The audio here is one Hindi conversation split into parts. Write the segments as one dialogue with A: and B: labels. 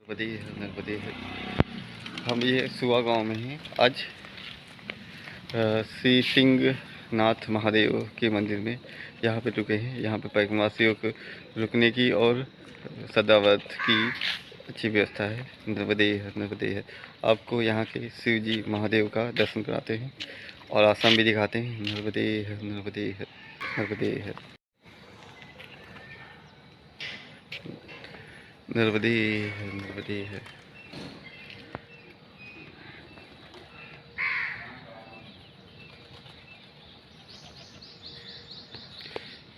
A: नर्मदे नर्मदे। हम ये सुआ गांव में हैं। आज श्री सिंहनाथ महादेव के मंदिर में यहाँ पे रुके हैं। यहाँ पे पैगम्बरवासियों को रुकने की और सदाव्रत की अच्छी व्यवस्था है। नर्मदे नर्मदे है। आपको यहाँ के शिव जी महादेव का दर्शन कराते हैं और आश्रम भी दिखाते हैं। नर्मदे नर्मदे नर्मदे है। नर्मदे नर्मदे है।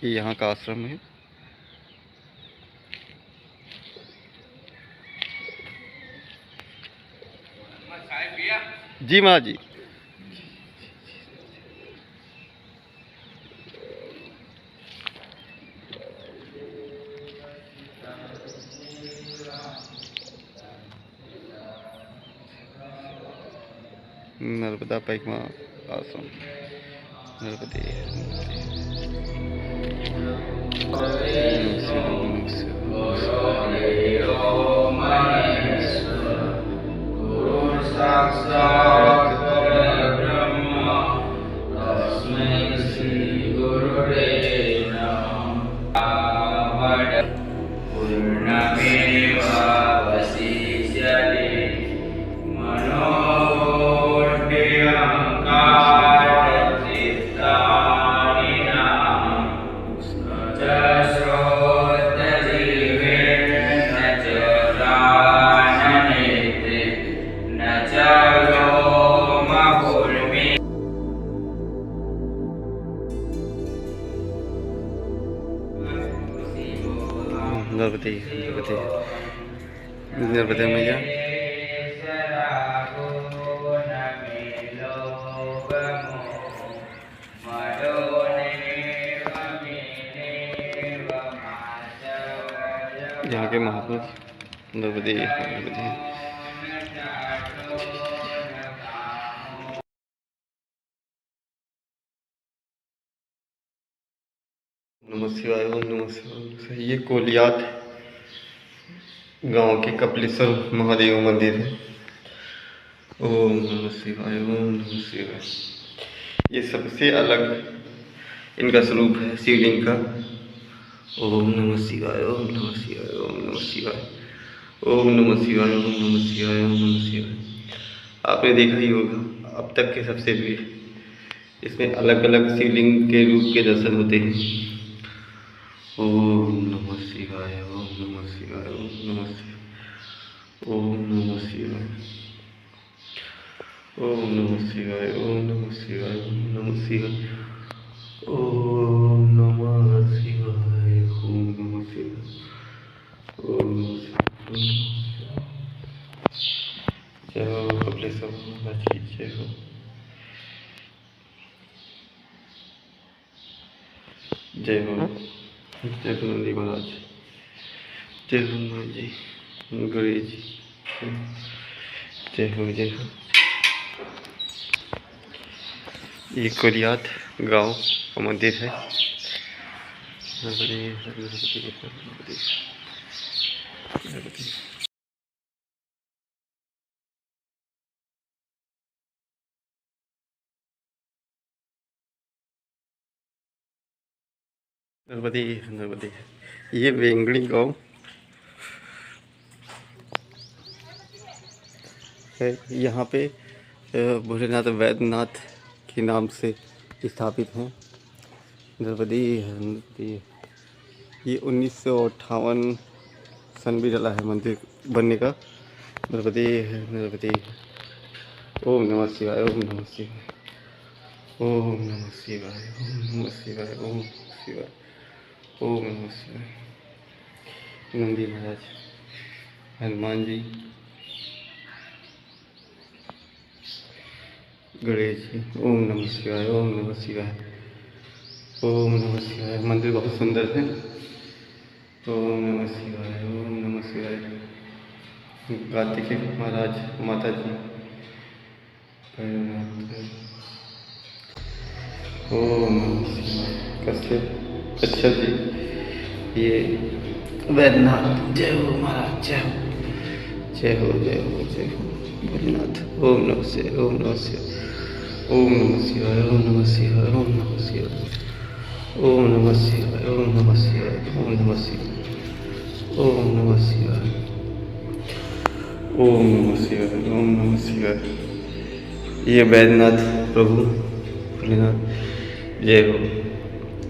A: ये यहाँ का आश्रम है। जी माँ जी। नर्मदा पैगमा आश्रम। नर्मदे नर्मदे नर्मदे नर्मदे मैया। यहाँ के महात्मा नर्मदे नर्मदे। नमः शिवाय ओम नमः शिवाय। ये कोलियात गांव के कपिलेश्वर महादेव मंदिर है। ओम नमः शिवाय ओम नमः शिवाय। ये सबसे अलग इनका स्वरूप है शिवलिंग का। ओम नमः शिवाय ओम नमः शिवाय ओम नमः शिवाय ओम नमः शिवाय ओम नमः शिवाय ओम नमः शिवाय। आपने देखा ही होगा अब तक के सबसे भी इसमें अलग अलग शिवलिंग के रूप के दर्शन होते हैं। ओम नमः शिवाय ओम नमः शिवाय ओम नमः शिवाय ओम नमः शिवाय ओम नमः शिवाय ओम नमः शिवाय ओम नमः शिवाय ओम नमः शिवाय ओम नमः शिवाय ओम नमः शिवाय। जय हो कपिलेश्वर महाराज की जय हो। जय हो जय नंदी महाराज। जय हनुमान जी गणेश जी। जय हो जय हो। ये कोलियात गांव का मंदिर है। नर्मदे नर्मदे। ये वेंगड़ी गांव है। यहाँ पे भोलेनाथ वैद्यनाथ के नाम से स्थापित हैं। नर्मदे नर्मदे। ये 1958 सन भी डला है मंदिर बनने का। नर्मदे नर्मदे। ओम नमः शिवाय ओम नमः शिवाय ओम नमः शिवाय ओम नमः शिवाय ओम शिवाय ओम नमः शिवाय। नंदी महाराज हनुमान जी गणेश जी। ओम नमः शिवाय ओम नमः शिवाय ओम नमः शिवाय। मंदिर बहुत सुंदर है। ओम नमः शिवाय ओम नमः शिवाय। कार्तिकेय महाराज माता जी ओम नमः शिवाय। कश्यप अच्छा जी। ये वैद्यनाथ जय हो महाराज जय हो जय हो जय हो जय हो भोलेनाथ। ओम नमः शिवाय ओम नमः शिवाय ओम नमः शिवाय ओम नमः शिवाय ओम नमः शिवाय ओम नमः शिवाय ओम नमः शिवाय ओम नमः शिवाय ओम नमः शिवाय ओम नमः शिवाय ओम नमः शिवाय। ये वैद्यनाथ प्रभु भोलेनाथ जय हो।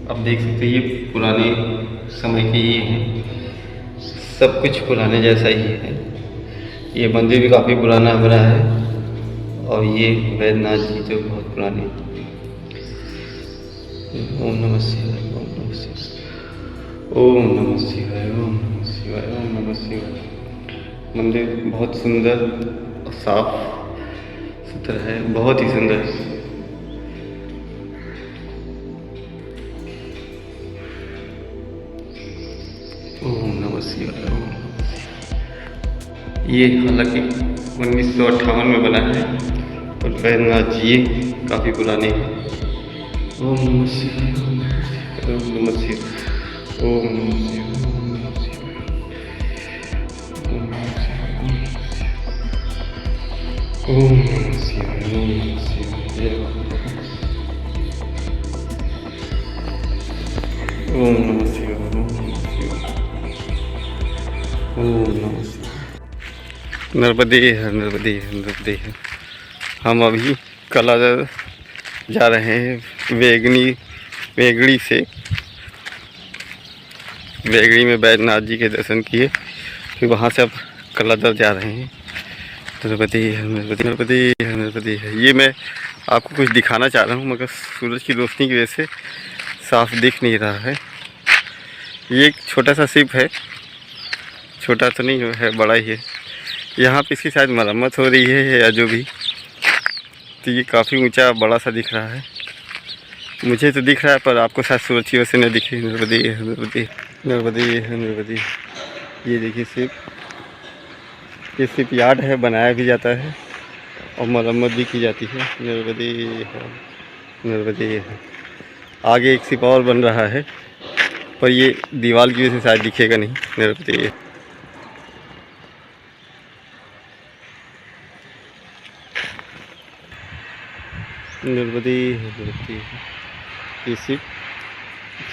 A: अब देख सकते हैं ये पुराने समय के ये हैं, सब कुछ पुराने जैसा ही है। ये मंदिर भी काफ़ी पुराना बना है और ये वैद्यनाथ जी जो बहुत पुराने। ओम नमः शिवाय ओम नमः शिवाय ओम नमः शिवाय ओम नमः शिवाय ओम नमः शिवाय। मंदिर बहुत सुंदर और साफ सुथरा है, बहुत ही सुंदर। ओम नमः शिवाय ओम नमः शिवाय। ये हालांकि 1958 में बना है और वैद्यनाथ जी ये काफ़ी पुराने हैं। ओम नमः शिवाय ओम नमः शिवाय ओम नमः शिवाय ओम नमः शिवाय ओम नमः शिवाय ओम नमः शिवाय ओम नमः शिवाय जय ओम नमः शिवाय ओम नमः शिवाय ओम नमः शिवाय। नर्मदे है नर्मदे है नर्मदे है। हम अभी कलादर जा रहे हैं वेगड़ी से। वेगड़ी में वैद्यनाथ जी के दर्शन किए, फिर वहाँ से अब कलादर जा रहे हैं। नर्मदे है नर्मदे नर्मदे है नर्मदे है। ये मैं आपको कुछ दिखाना चाह रहा हूँ मगर सूरज की रोशनी की वजह से साफ दिख नहीं रहा है। ये एक छोटा सा शिप है, छोटा तो नहीं है, बड़ा ही है। यहाँ पे इसकी शायद मरम्मत हो रही है या जो भी, तो ये काफ़ी ऊंचा बड़ा सा दिख रहा है। मुझे तो दिख रहा है पर आपको शायद सूरज की वजह से न दिखे। नर्मदे है नर्मदे नर्मदे है नर्मदे। ये देखिए शिप, ये शिप यार्ड है, बनाया भी जाता है और मरम्मत भी की जाती है। नर्मदे है नर्मदे है। आगे एक शिप और बन रहा है पर ये दीवार की वजह से शायद दिखेगा नहीं। नर्मदे नर्मदे नर्मदे। ये शिप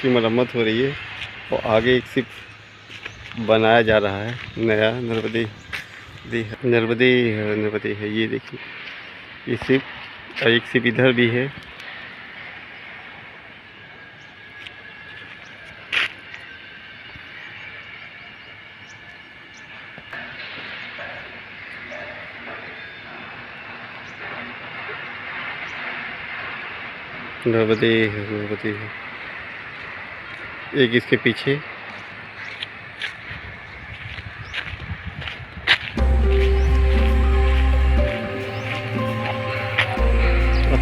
A: की मरम्मत हो रही है और आगे एक शिप बनाया जा रहा है नया। नर्मदे नर्मदे नर्मदे है। ये देखिए ये शिप और एक शिप इधर भी है। नर्मदे नर्मदे है। एक इसके पीछे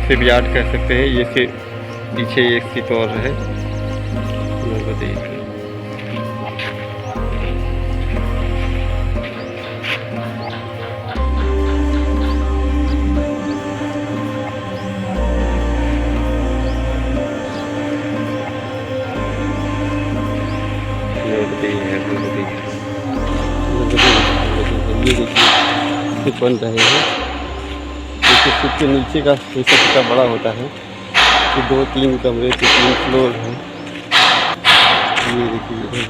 A: शिप यार्ड कह सकते हैं। ये इसके पीछे एक शिप और है। नर्मदे ये देखिए शिप बन रहे हैं। जैसे शिप के नीचे का हिस्सा कितना बड़ा होता है। ये 2-3 कमरे से 3 फ्लोर है। ये देखिए इधर भी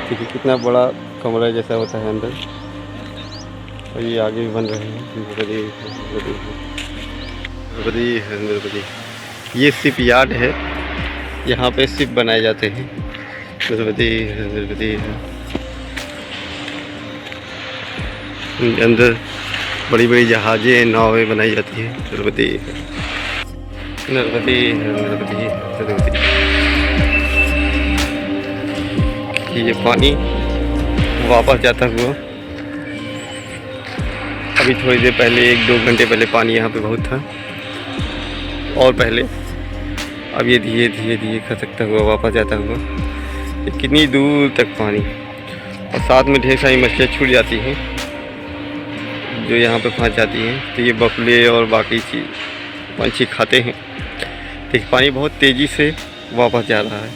A: देखिए कितना बड़ा कमरा जैसा होता है अंदर। और ये आगे भी बन रहे हैं। नर्मदे। ये शिप यार्ड है, यहाँ पे शिप बनाए जाते हैं। नर्मदे अंदर बड़ी बड़ी जहाज़ें नावें बनाई जाती हैं। नर्मदे नर्मदे नर्मदे नर्मदे। ये पानी वापस जाता हुआ, अभी थोड़ी देर पहले 1-2 घंटे पहले पानी यहाँ पे बहुत था और पहले, अब ये धीरे धीरे धीरे खसकता हुआ वापस जाता हुआ। ये कितनी दूर तक पानी, और साथ में ढेर सारी मछलियाँ छूट जाती हैं। जो यहाँ पे फंस जाती हैं, तो ये बगुले और बाकी चीज पंछी खाते हैं। देखिए पानी बहुत तेज़ी से वापस जा रहा है।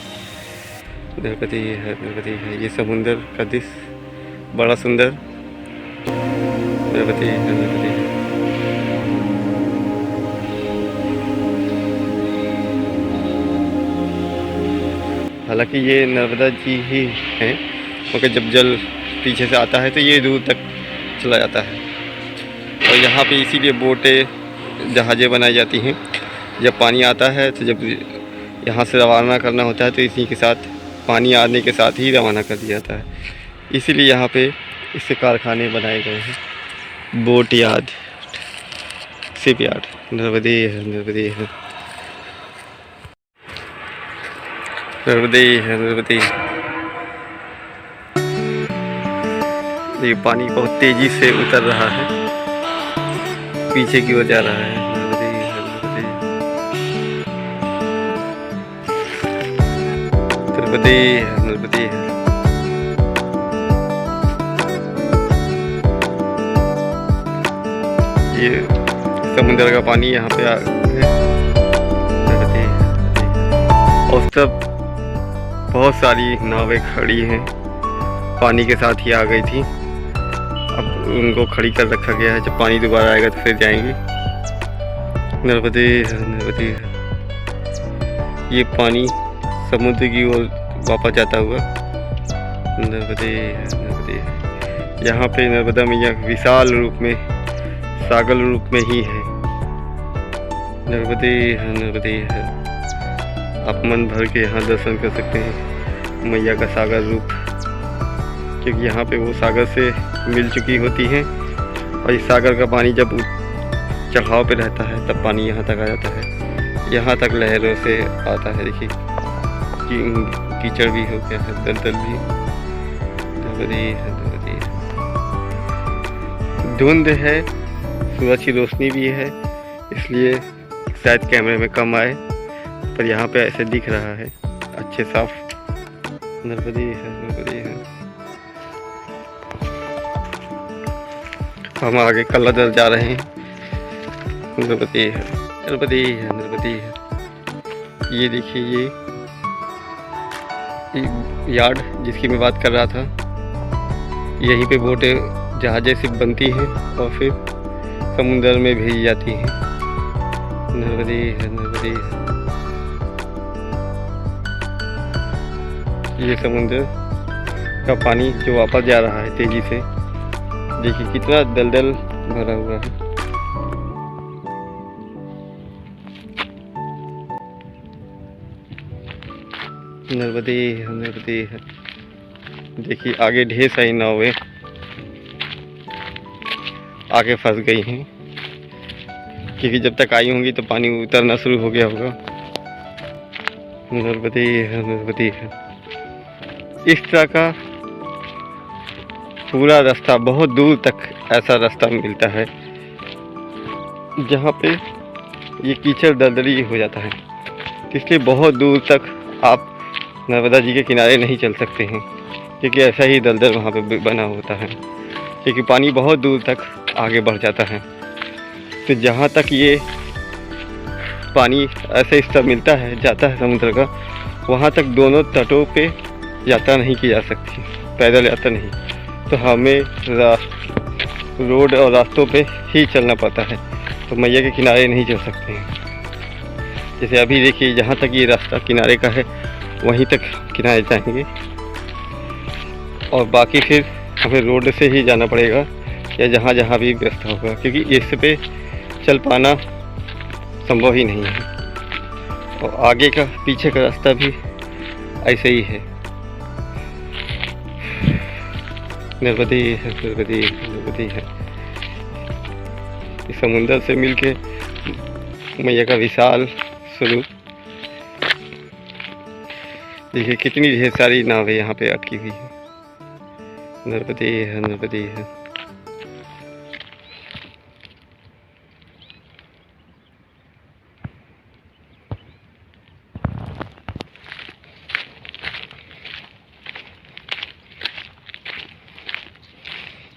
A: द्रौपदी है, द्रौपदी है, ये समुंदर का दृश्य बड़ा सुंदर। द्रौपदी है, द्रौपदी है। हालांकि ये नर्मदा जी ही हैं, क्योंकि जब जल पीछे से आता है तो ये दूर तक चला जाता है। और यहाँ पे इसीलिए बोटें जहाज़ें बनाई जाती हैं। जब पानी आता है तो जब यहाँ से रवाना करना होता है तो इसी के साथ पानी आने के साथ ही रवाना कर दिया जाता है। इसीलिए यहाँ पे इससे कारखाने बनाए गए हैं। Boat yard, ship yard. Narmade है, नर्मदे है, नर्मदे है, नर्मदे। ये पानी बहुत तेज़ी से उतर रहा है, पीछे की ओर जा रहा है। नर्मदे है, नर्मदे, नर्मदे है, नर्मदे है। ये समुद्र का पानी यहाँ पे आ है। नर्मदे है। और सब बहुत सारी नावें खड़ी हैं, पानी के साथ ही आ गई थी। अब उनको खड़ी कर रखा गया है, जब पानी दोबारा आएगा तो फिर जाएंगी। नर्मदे है, नर्मदे है। ये पानी समुद्र की ओर वापस जाता हुआ। नर्मदे है, नर्मदे है। यहाँ पे नर्मदा मैया विशाल रूप में, सागर रूप में ही है। नर्मदे है, नर्मदे है। आप मन भर के यहाँ दर्शन कर सकते हैं मैया का सागर रूप, क्योंकि यहाँ पे वो सागर से मिल चुकी होती हैं। और इस सागर का पानी जब चढ़ाव पे रहता है तब पानी यहाँ तक आ जाता है। यहाँ तक लहरों से आता है। देखिए कीचड़ भी हो गया है, दलदल भी। नर्मदे है, नर्मदे है। धुंध है, सूरज की रोशनी भी है, इसलिए शायद कैमरे में कम आए, पर यहाँ पे ऐसे दिख रहा है अच्छे साफ। नर्मदे है, नर्मदे है। हम आगे कल्लादर जा रहे हैं। नर्मदे है, नर्मदे है, नर्मदे है। ये देखिए ये यार्ड जिसकी मैं बात कर रहा था, यहीं पे बोटें जहाज़ें सिर्फ बनती हैं और फिर समुद्र में भेजी जाती हैं। नर्मदे है, नर्मदे है। ये समुद्र का पानी जो वापस जा रहा है तेजी से, देखिए कितना दलदल भरा हुआ है। नर्मदे है, नर्मदे है। देखिए आगे ढेर सारी नावें आगे फंस गई हैं, क्योंकि जब तक आई होंगी तो पानी उतरना शुरू हो गया होगा। नर्मदे है, नर्मदे है। इस तरह का पूरा रास्ता बहुत दूर तक ऐसा रास्ता मिलता है जहाँ पे ये कीचड़ दलदली हो जाता है, इसलिए बहुत दूर तक आप नर्मदा जी के किनारे नहीं चल सकते हैं, क्योंकि ऐसा ही दलदल वहाँ पे बना होता है, क्योंकि पानी बहुत दूर तक आगे बढ़ जाता है। तो जहाँ तक ये पानी ऐसे स्तर मिलता है, जाता है समुद्र का, वहाँ तक दोनों तटों पे यात्रा नहीं की जा सकती, पैदल यात्रा नहीं। तो हमें रोड और रास्तों पे ही चलना पड़ता है, तो मैया के किनारे नहीं चल सकते हैं। जैसे अभी देखिए जहाँ तक ये रास्ता किनारे का है वहीं तक किनारे जाएंगे, और बाकी फिर हमें रोड से ही जाना पड़ेगा, या जहाँ जहाँ भी रास्ता होगा, क्योंकि इस पे चल पाना संभव ही नहीं है। और आगे का पीछे का रास्ता भी ऐसे ही है। नर्मदे है, नर्मदे है, नर्मदे है। इस समुंदर से मिलके मैया का विशाल स्वरूप। देखिए कितनी ढेर सारी नावें यहाँ पे अटकी हुई है। नर्मदे है, नर्मदे है।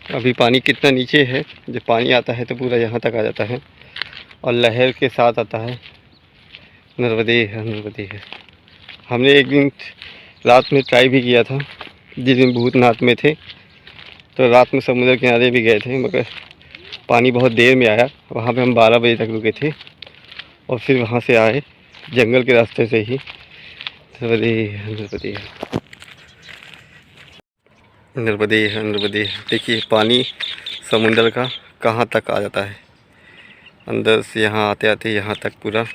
A: अभी पानी कितना नीचे है, जब पानी आता है तो पूरा यहाँ तक आ जाता है और लहर के साथ आता है। नर्मदे है, नर्मदे है। हमने एक दिन रात में ट्राई भी किया था, जिस दिन भूतनाथ में थे, तो रात में समुद्र किनारे भी गए थे, मगर पानी बहुत देर में आया। वहाँ पे हम 12 बजे तक रुके थे और फिर वहाँ से आए जंगल के रास्ते से ही। नर्मदे है, नर्मदे है, नर्मदे है, नर्मदे है। देखिए पानी समुंदर का कहाँ तक आ जाता है, अंदर से यहाँ आते आते यहाँ तक पूरा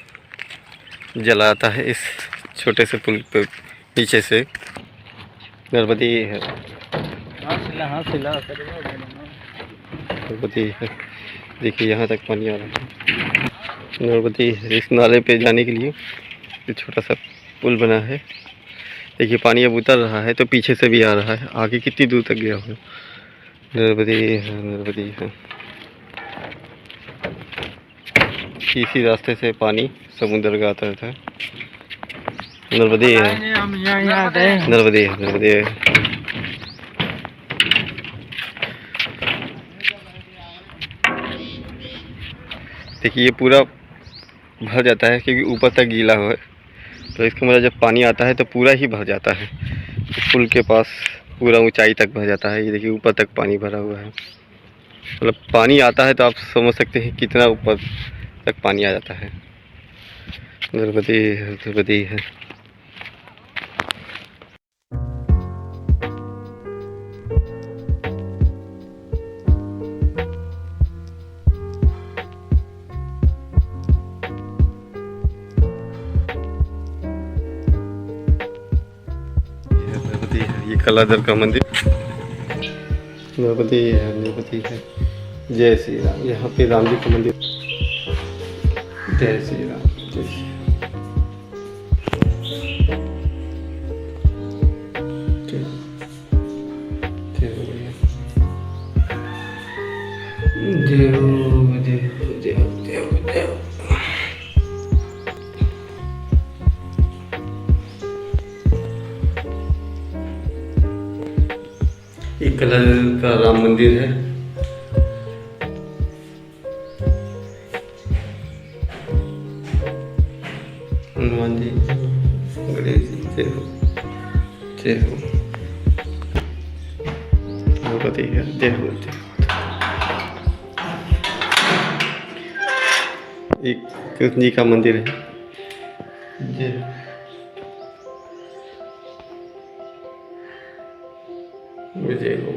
A: जला आता है इस छोटे से पुल पे नीचे से। नर्मदे है, नर्मदे है। देखिए यहाँ तक पानी आ रहा है। नर्मदे है। इस नाले पे जाने के लिए ये छोटा सा पुल बना है। देखिए पानी अब उतर रहा है तो पीछे से भी आ रहा है, आगे कितनी दूर तक गया होगा। नर्मदे है, नर्मदे है। इसी रास्ते से पानी समुद्र का आता रहता है। नर्मदे है, नर्मदे है, नर्मदे है। देखिए ये पूरा भर जाता है क्योंकि ऊपर तक गीला हो है, तो इसका मतलब जब पानी आता है तो पूरा ही भर जाता है। पुल के पास पूरा ऊंचाई तक भर जाता है। ये देखिए ऊपर तक पानी भरा हुआ है। मतलब पानी आता है तो आप समझ सकते हैं कितना ऊपर तक पानी आ जाता है। नर्मदे है, नर्मदे है। ये कलाधर का मंदिर नर्मदे है, नर्मदे है। जय श्री राम। यहाँ पे राम जी का मंदिर। जय श्री राम, जय श्री एक कलर का राम मंदिर है। हनुमान जी, गणेश जी, जय हो, जय हो। नर्मदे है, जय हो, जय हो। एक कृष्ण जी का मंदिर है। जय जय हो।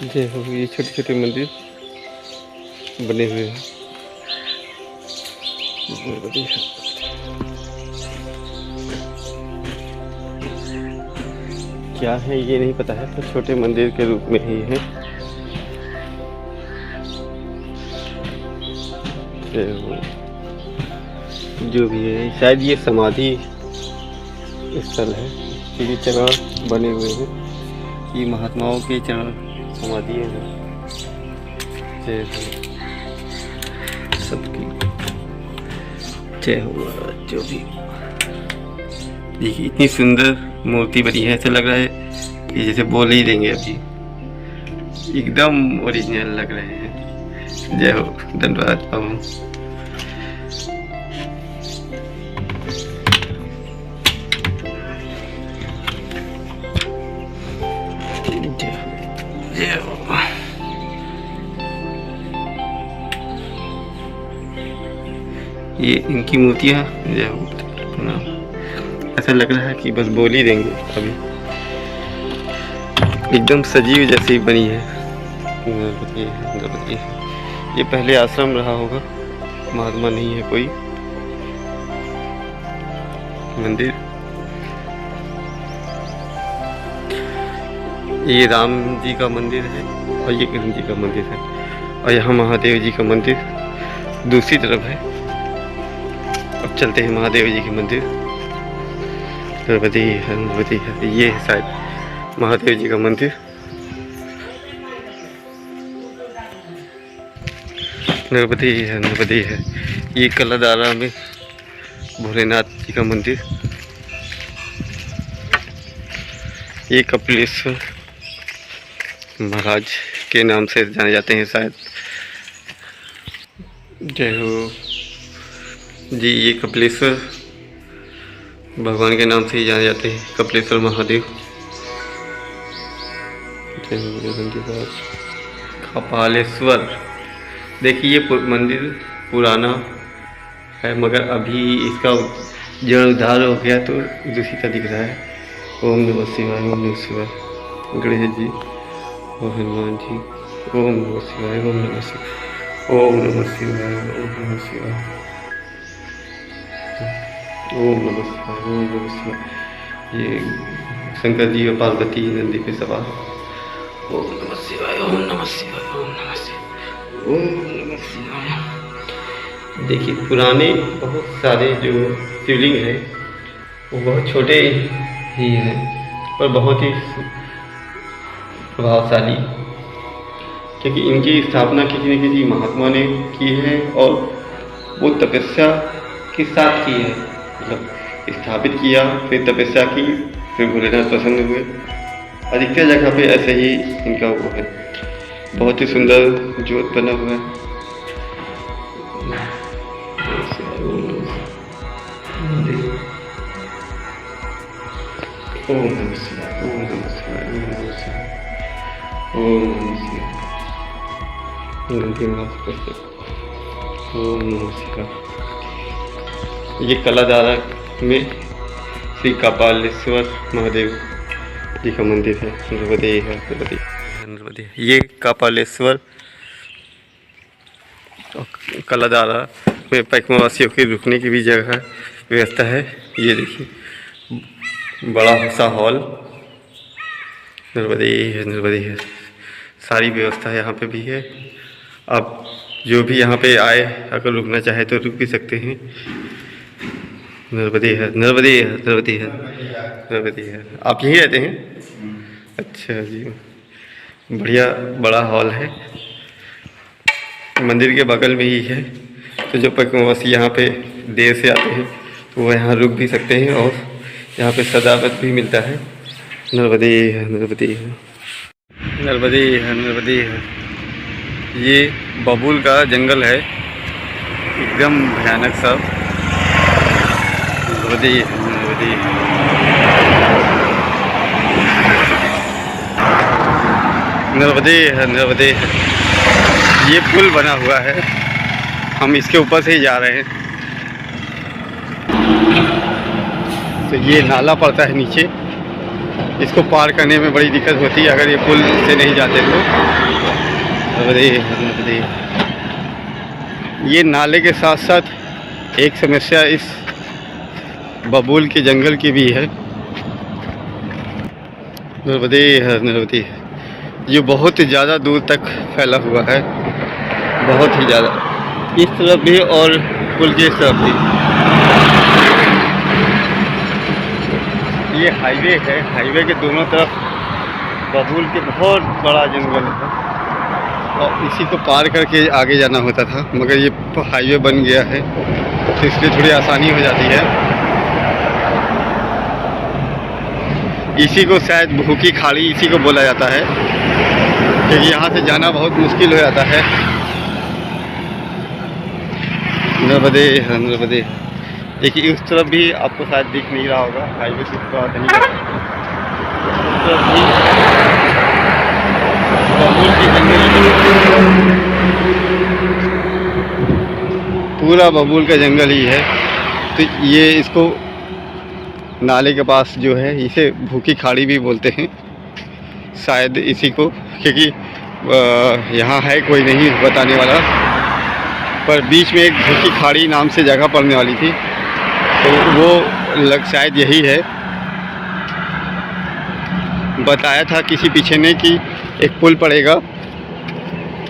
A: जय हो। ये छोटे छोटे मंदिर बने हुए हैं। क्या है ये नहीं पता है, पर छोटे मंदिर के रूप में ही है। जो भी है शायद ये समाधि स्थल है। ये चरण बने हुए हैं, ये महात्माओं के चरण समाधि है। जय हो सबकी, जय हो। जो भी देखिए इतनी सुंदर मूर्ति बनी है, ऐसा लग रहा है कि जैसे बोल ही देंगे अभी, एकदम ओरिजिनल लग रहे हैं। जय हो, धन्यवाद बाबू। ये इनकी मूर्तियाँ ऐसा लग रहा है कि बस बोल ही देंगे अभी, एकदम सजीव जैसी बनी है। ये पहले आश्रम रहा होगा, महात्मा नहीं है कोई। मंदिर ये राम जी का मंदिर है और ये कृष्ण जी का मंदिर है, और यहाँ महादेव जी का मंदिर दूसरी तरफ है। अब चलते हैं महादेव जी के मंदिर। नर्मदे है, नर्मदे है। ये है शायद महादेव जी का मंदिर। नर्मदे है, नर्मदे है। ये कलादारा में भोलेनाथ जी का मंदिर, ये कपिलेश्वर महाराज के नाम से जाने जाते हैं शायद। जय हो जी। ये कपिलेश्वर भगवान के नाम से ही जाने जाते हैं, कपिलेश्वर महादेव। जय हो। कपालेश्वर, देखिए ये मंदिर पुराना है मगर अभी इसका जीर्णोद्धार हो गया तो दूसरी का दिख रहा है। ओम नमः शिवाय, ओम नमः शिवाय। गणेश जी और हनुमान जी, ओम नमः शिवाय, ओम नमः शिवाय, ओम नमः शिवाय, ओम नमः शिवाय, ओम नमः शिवाय, ओम नमः शिवाय। ये शंकर जी और पार्वती नंदी पे सवार। ओम नमः शिवाय, ओम नमः शिवाय, ओम नमः शिवाय, ओम नमः शिवाय। देखिए पुराने बहुत सारे जो शिवलिंग है वो बहुत छोटे ही हैं पर बहुत ही प्रभावशाली, क्योंकि इनकी स्थापना किसी न किसी महात्मा ने की है और वो तपस्या के साथ की है। मतलब स्थापित किया, फिर तपस्या की, फिर भोलेनाथ प्रसन्न हुए। अधिकतर जगह पे ऐसे ही इनका वो है। बहुत ही सुंदर ज्योत बना हुआ है। ओम नमः शिवाय, ओम नमः शिवाय, ओम नमः शिवाय, ओम नमः शिवाय। ओम नमः शिवाय। ये कलादारा में श्री कपालेश्वर महादेव जी का मंदिर है। नर्मदे है, नर्मदे है। ये कपालेश्वर कलादारा में पैकमावासियों के रुकने की भी जगह व्यवस्था है। ये देखिए बड़ा सा हॉल। नर्मदे है, नर्मदे है। सारी व्यवस्था यहाँ पे भी है। आप जो भी यहाँ पे आए अगर रुकना चाहे तो रुक भी सकते हैं। नर्मदे है, नर्मदे है, नर्मदे है, नर्मदे है। आप यहीं रहते हैं? अच्छा जी, बढ़िया बड़ा हॉल है। मंदिर के बगल में ही है, तो जो पैकमावासी यहाँ पे देर से आते हैं तो वो यहाँ रुक भी सकते हैं और यहाँ पे सजावट भी मिलता है। नर्मदे है, नर्मदे है, नर्मदे है, नर्मदे है। ये बबूल का जंगल है, एकदम भयानक सा। नर्मदे है, नर्मदे है। नर्मदे है, नर्मदे है। ये पुल बना हुआ है, हम इसके ऊपर से ही जा रहे हैं। तो ये नाला पड़ता है नीचे, इसको पार करने में बड़ी दिक्कत होती है अगर ये पुल से नहीं जाते तो। ये नाले के साथ साथ एक समस्या इस बबूल के जंगल की भी है। नर्मदे है, नर्मदे है। ये बहुत ही ज़्यादा दूर तक फैला हुआ है, बहुत ही ज़्यादा। इस तरफ भी और पुल के इस तरफ भी। ये हाईवे है, हाईवे के दोनों तरफ बबूल के बहुत बड़ा जंगल है और इसी को पार करके आगे जाना होता था, मगर ये हाईवे बन गया है तो इसलिए थोड़ी आसानी हो जाती है। इसी को शायद भूखी खाड़ी इसी को बोला जाता है, क्योंकि यहाँ से जाना बहुत मुश्किल हो जाता है। नर्मदे है, नर्मदे। देखिए उस तरफ भी आपको शायद दिख नहीं रहा होगा, हाईवे से थोड़ा नहीं है। उस तरफ भी बबूल की जंगल, पूरा बबूल का जंगल ही है। तो ये इसको नाले के पास जो है इसे भूखी खाड़ी भी बोलते हैं शायद इसी को, क्योंकि यहाँ है कोई नहीं बताने वाला, पर बीच में एक भूखी खाड़ी नाम से जगह पड़ने वाली थी, तो वो शायद यही है। बताया था किसी पीछे ने कि एक पुल पड़ेगा,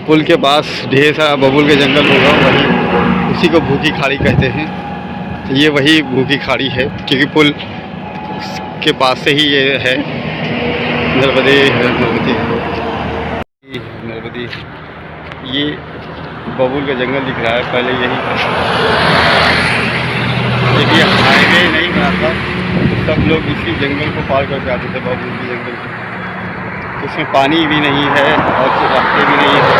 A: पुल के पास ढेर सारा बबूल का जंगल होगा, वही उसी को भूखी खाड़ी कहते हैं। तो ये वही भूखी खाड़ी है, क्योंकि पुल के पास से ही ये है। नर्मदे है, नर्मदे, नर्मदे। ये बबूल का जंगल दिख रहा है। पहले यही देखिए हाईवे नहीं बना था, सब लोग इसी जंगल को पार करके आते थे, बबूल के जंगल को। तो उसमें पानी भी नहीं है और रास्ते भी नहीं है,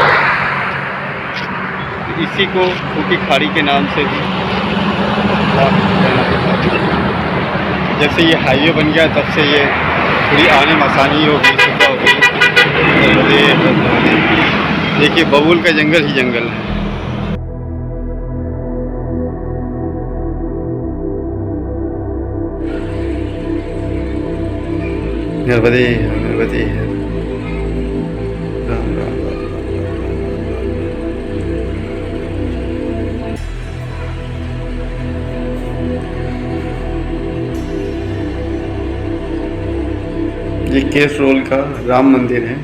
A: तो इसी को फूटी खाड़ी के नाम से भी जब से ये हाईवे बन गया तब से ये थोड़ी आने में आसानी हो गई, सुविधा हो गई। देखिए बबूल का जंगल ही जंगल है। नर्मदे नर्मदे राम राम। ये केसरोल का राम मंदिर है,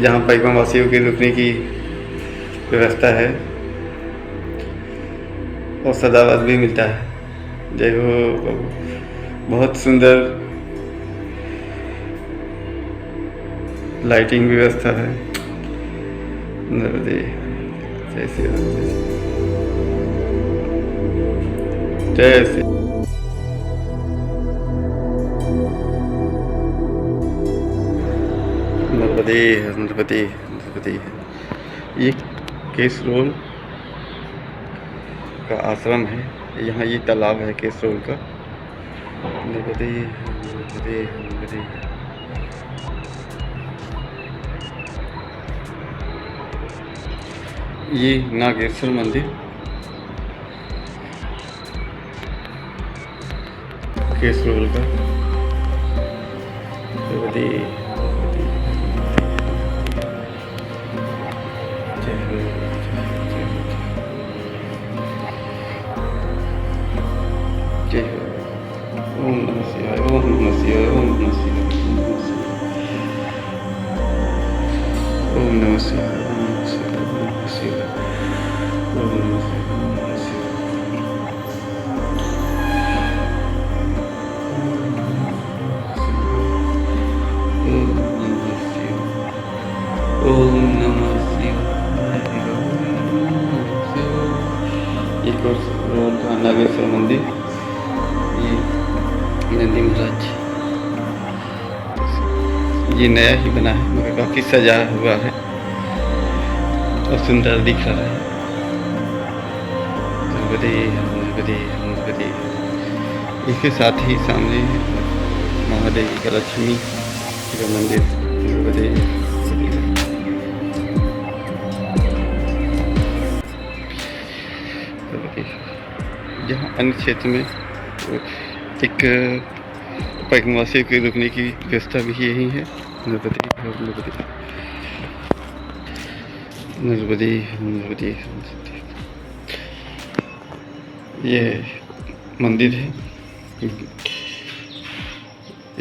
A: जहाँ पैगम्बरवासियों के रुकने की व्यवस्था है और सदावत भी मिलता है। जय हो प्रभु। बहुत सुंदर लाइटिंग व्यवस्था है। नर्मदे जय श्री राम, जय श्री। नर्मदे नर्मदे नर्मदे। ये केसरोल का आश्रम है, यहाँ ये तालाब है केसरोल का। नर्मदे नर्मदे नर्मदे। ये नागेश्वर मंदिर केसरोल का। नर्मदे जय हो। ओम नमः शिवाय, ओम नमः शिवाय, ओम नमः शिवाय, ओम नमः शिवाय, ओम नमः शिवाय, ओम नमः शिवाय, ओम नमः शिवाय, ओम नमः शिवाय। ओम नमः शिवाय। एक और रोड का नागेश्वर मंदिर, ये नंदी महाराज, ये नया ही बना है मगर काफ़ी सजा हुआ है और सुंदर दिख रहा है। नर्मदे नर्मदे नर्मदे। इसके साथ ही सामने महादेव का लक्ष्मी का मंदिर। नर्मदे जहाँ अन्य क्षेत्र में एक पैगम्बरवासियों के रुकने की व्यवस्था भी यही है। नर्मदे नर्मदे नर्मदे नर्मदे। ये मंदिर है,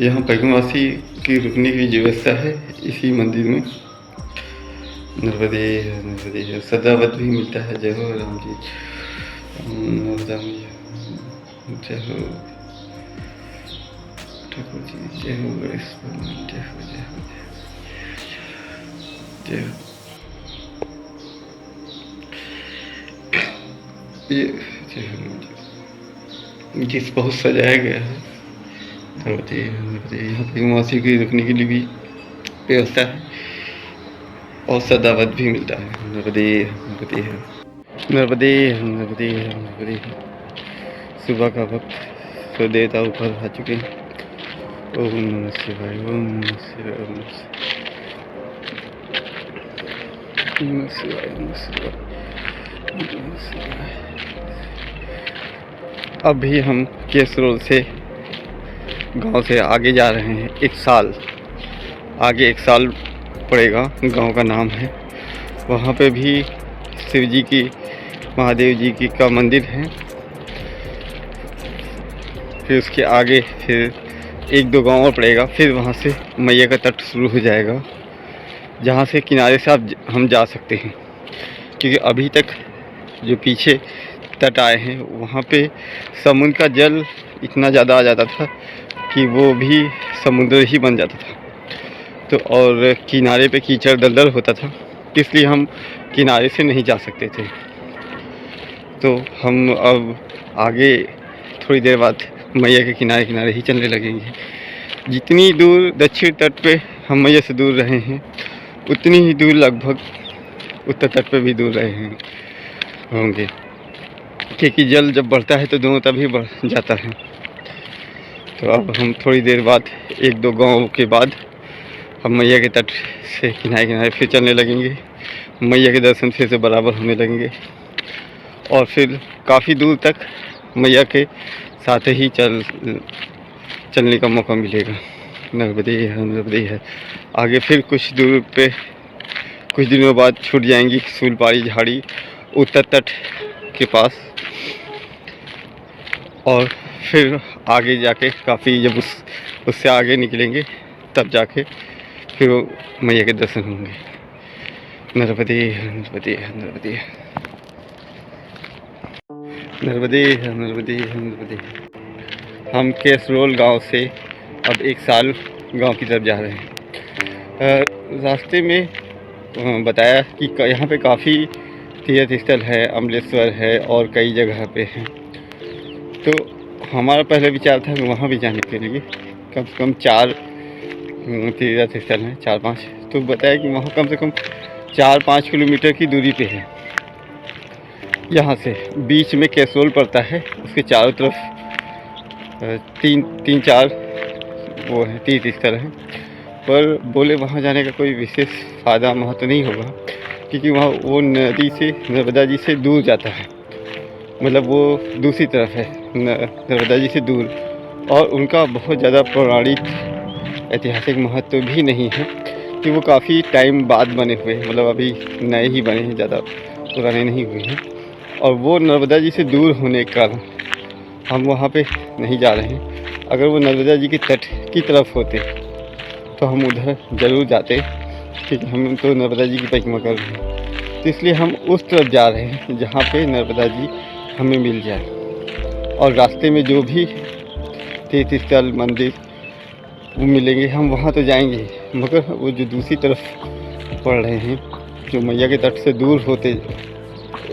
A: यहाँ पैगम्बरवासी की रुकने की व्यवस्था है इसी मंदिर में। नर्मदे नर्मदे। सदावत भी मिलता है। जय हो राम जी, जय हो ठाकुर जी, जय हो गणेश भगवान, जय हो जय हो जय हो। ये जय हो जिस बहुत सजाया गया है। यहाँ पैगम्बरवासियों की रुकने के लिए भी व्यवस्था है और सदावत भी मिलता है। नर्मदे नर्मदे नर्मदे नर्मदे नर्मदे। सुबह का वक्त, तो देवता ऊपर आ चुके हैं। ओम नमः शिवाय, ओम नमः शिवाय, ओम नमः शिवाय, ओम नमः शिवाय, ओम नमः शिवाय। अभी हम केसरोल से गांव से आगे जा रहे हैं। एक साल आगे, एक साल पड़ेगा, गांव का नाम है। वहाँ पे भी शिव जी की, महादेव जी की का मंदिर है। फिर उसके आगे फिर एक दो गांव और पड़ेगा, फिर वहाँ से मैया का तट शुरू हो जाएगा, जहाँ से किनारे से हम जा सकते हैं। क्योंकि अभी तक जो पीछे तट आए हैं वहाँ पे समुद्र का जल इतना ज़्यादा आ जाता था कि वो भी समुद्र ही बन जाता था। तो और किनारे पे कीचड़ दलदल होता था, इसलिए हम किनारे से नहीं जा सकते थे। तो हम अब आगे थोड़ी देर बाद मैया के किनारे किनारे ही चलने लगेंगे। जितनी दूर दक्षिण तट पे हम मैया से दूर रहे हैं, उतनी ही दूर लगभग उत्तर तट पे भी दूर रहे हैं होंगे, क्योंकि जल जब बढ़ता है तो दोनों तभी बढ़ जाता है। तो अब हम थोड़ी देर बाद 1-2 गाँव के बाद हम मैया के तट से किनारे किनारे फिर चलने लगेंगे। मैया के दर्शन फिर से बराबर होने लगेंगे और फिर काफ़ी दूर तक मैया के साथ ही चलने का मौका मिलेगा। नर्मदे है, नर्मदे है। आगे फिर कुछ दूर पे कुछ दिनों बाद छूट जाएंगी सूलपाड़ी झाड़ी उत्तर तट के पास, और फिर आगे जाके काफ़ी जब उससे आगे निकलेंगे तब जाके फिर वो मैया के दर्शन होंगे। नर्मदे है, नर्मदे है, नर्मदे है, नर्मदे है, नर्मदे है, नर्मदे है। हम कैसरोल गांव से अब 1 साल गांव की तरफ जा रहे हैं। रास्ते में बताया कि यहाँ पे काफ़ी तीर्थ स्थल है, अमलेश्वर है और कई जगह पे हैं। तो हमारा पहले विचार था कि वहाँ भी जाने के लिए कम से कम 4 तीर्थ स्थल हैं, 4-5। तो बताया कि वहाँ कम से कम 4-5 किलोमीटर की दूरी पे है। यहाँ से बीच में कैसरोल पड़ता है, उसके चारों तरफ 3-4 वो है तीर्थ स्थल हैं। पर बोले वहाँ जाने का कोई विशेष फ़ायदा महत्व नहीं होगा, क्योंकि वहाँ वो नदी से नर्मदा जी से दूर जाता है, मतलब वो दूसरी तरफ है नर्मदा जी से दूर, और उनका बहुत ज़्यादा पौराणिक ऐतिहासिक महत्व भी नहीं है कि वो काफ़ी टाइम बाद बने हुए हैं, मतलब अभी नए ही बने हैं, ज़्यादा पुराने नहीं हुए हैं। और वो नर्मदा जी से दूर होने के कारण हम वहाँ पे नहीं जा रहे हैं। अगर वो नर्मदा जी के तट की तरफ होते तो हम उधर ज़रूर जाते, क्योंकि हम तो नर्मदा जी की परिक्रमा कर रहे हैं। तो इसलिए हम उस तरफ जा रहे हैं जहाँ पे नर्मदा जी हमें मिल जाए, और रास्ते में जो भी तीर्थ स्थल मंदिर वो मिलेंगे हम वहाँ तो जाएंगे, मगर वो जो दूसरी तरफ पड़ रहे हैं, जो मैया के तट से दूर होते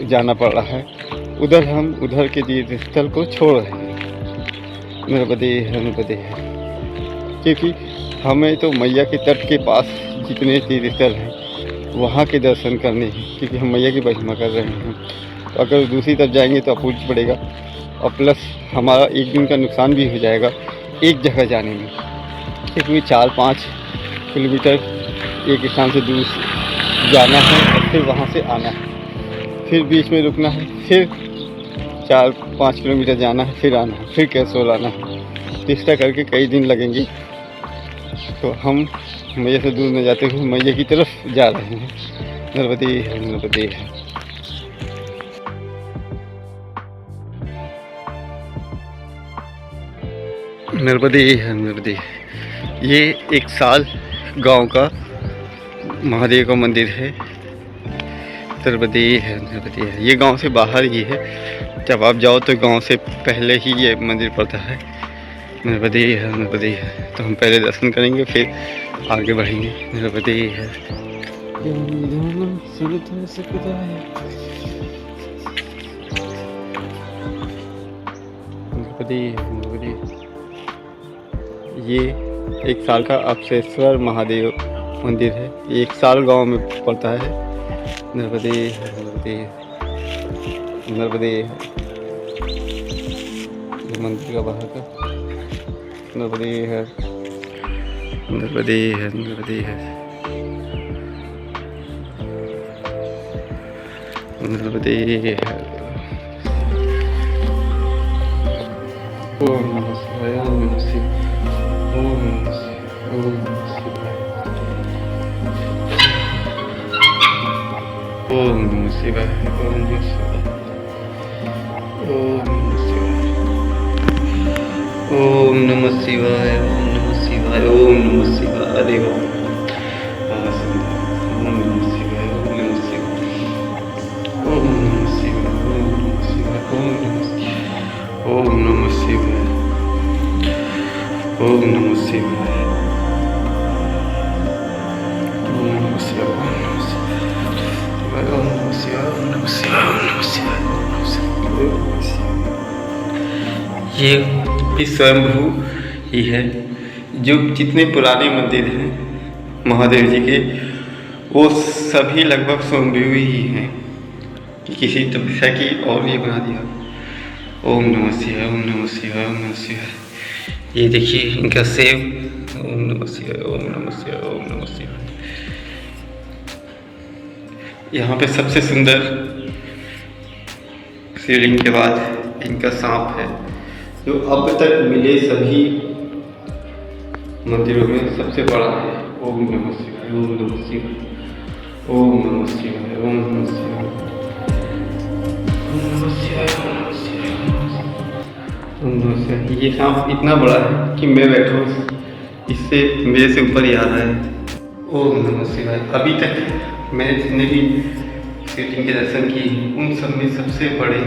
A: जाना पड़ रहा है, उधर हम उधर के तीर्थ स्थल को छोड़ रहे हैं। नर्मदे है, नर्मदे है। क्योंकि हमें तो मैया के तट के पास जितने तीर्थ स्थल हैं वहाँ के दर्शन करने हैं, क्योंकि हम मैया की परिक्रमा कर रहे हैं। तो अगर दूसरी तरफ जाएंगे तो अपूर्व पड़ेगा, और प्लस हमारा 1 दिन का नुकसान भी हो जाएगा एक जगह जाने में, क्योंकि 4-5 किलोमीटर एक स्थान से दूर जाना है और फिर वहाँ से आना है, फिर बीच में रुकना है, फिर 4-5 किलोमीटर जाना है, फिर आना है, फिर कैसरोल आना है। तो इस तरह करके कई दिन लगेंगे। तो हम मैया से दूर न जाते हुए मैया की तरफ जा रहे हैं। नर्मदे है, नर्मदे है। नर्मदे है, नर्मदे है। ये 1 साल गांव का महादेव का मंदिर है। नर्मदे है, नर्मदे है। ये गांव से बाहर ही है, जब आप जाओ तो गांव से पहले ही ये मंदिर पड़ता है। नर्मदे है, नर्मदे है। तो हम पहले दर्शन करेंगे, फिर आगे बढ़ेंगे। नर्मदे है, नर्मदे है, नर्मदे। ये 1 साल का अक्षेश्वर महादेव मंदिर है। ये 1 साल गांव में पड़ता है। नर्मदे है, नर्मदे, नर्मदे है। मंदिर का बाहर का नर्मदे है, नर्मदे है, नर्मदे है, नर्मदे है। ओम नमः शिवाय, ओम नमः शिवाय, ओम नमः शिवाय, ओम नमः शिवाय, ओम नमः शिवाय, ओम नमः शिवाय, ओम नमः शिवाय, ओम नमः शिवाय, ओम नमः शिवाय, ओम नमः शिवाय। अरे ओम नमः शिवाय, ओम नमः शिवाय, ओम नमः शिवाय, ओम नमः शिवाय, ओम नमः शिवाय, ओम नमः शिवाय, ओम नमः शिवाय, ओम नमः शिवाय, ओम नमः शिवाय। ये भी स्वयंभू ही है। जो जितने पुराने मंदिर हैं महादेव जी के, वो सभी लगभग स्वयंभू ही हैं। किसी तपस्या की और ये बना दिया। ओम नमः शिवाय, ओम नमः शिवाय, ओम नमः शिवाय। ये देखिए इनका सेव। ओम नमः शिवाय, ओम नमः शिवाय, ओम नमः शिवाय। यहाँ पे सबसे सुंदर शिवलिंग के बाद इनका सांप है, जो अब तक मिले सभी मंदिरों में सबसे बड़ा है। ओम नमः शिवाय, ओम नमः शिवाय, ओम नमः शिवाय, ओम नमः शिवाय, ओम नमः शिवाय, ओम नमः शिवाय। ये सांप इतना बड़ा है कि मैं बैठा हूँ, इससे मेरे से ऊपर ही आ रहा है। ओम नमः शिवाय। अभी तक मैंने जितने भी शिवलिंग के दर्शन किए, उन सब में सबसे बड़े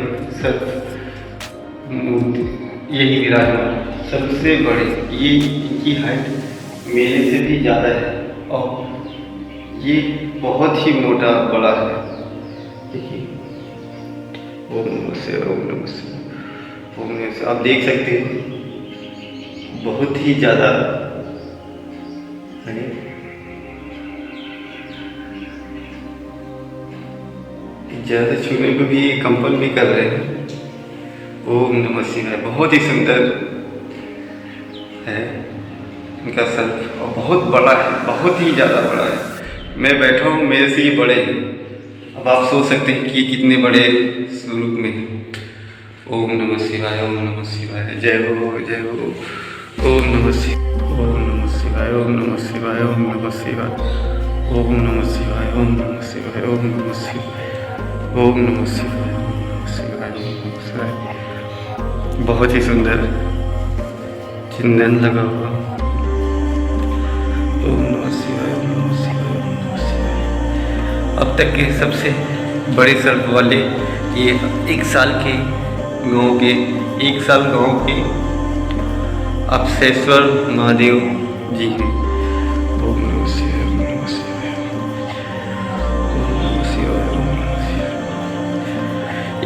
A: यही विराजमान सबसे बड़े। ये इनकी हाइट मेरे से भी ज़्यादा है और ये बहुत ही मोटा बड़ा है। देखिए, ओम नमः शिवाय, ओम नमः शिवाय, ओम नमः शिवाय। आप देख सकते हैं बहुत ही ज़्यादा है। ज़्यादा छूने को भी कंपन भी कर रहे हैं। ओम नमः शिवाय। बहुत ही सुंदर है इनका सर और बहुत बड़ा है, बहुत ही ज़्यादा बड़ा है। मैं बैठा हूँ, मेरे से ये बड़े हैं। अब आप सोच सकते हैं कि कितने बड़े स्वरूप में हैं। ओम नमः शिवाय, ओम नमः शिवाय। जय हो, जय हो। ओम नमः शिवाय, ओम नमः शिवाय, ओम नमः शिवाय, ओम नमः शिवाय, ओम नमः शिवाय, ओम नमः शिवाय, ओम नमः शिवाय, ओम नमः शिवाय, ओम नमः शिवाय, ओम नमः शिवाय। बहुत ही सुंदर चिंतन लगा हुआ। ओम नमः शिवाय, ओम नमः शिवाय, ओम नमः शिवाय। अब तक के सबसे बड़े सर्प वाले ये 1 साल के गांव के 1 साल गांव के अपसेश्वर महादेव जी हैं। ओम नमः शिवाय, ओम नमः शिवाय, ओम नमः शिवाय, ओम नमः शिवाय।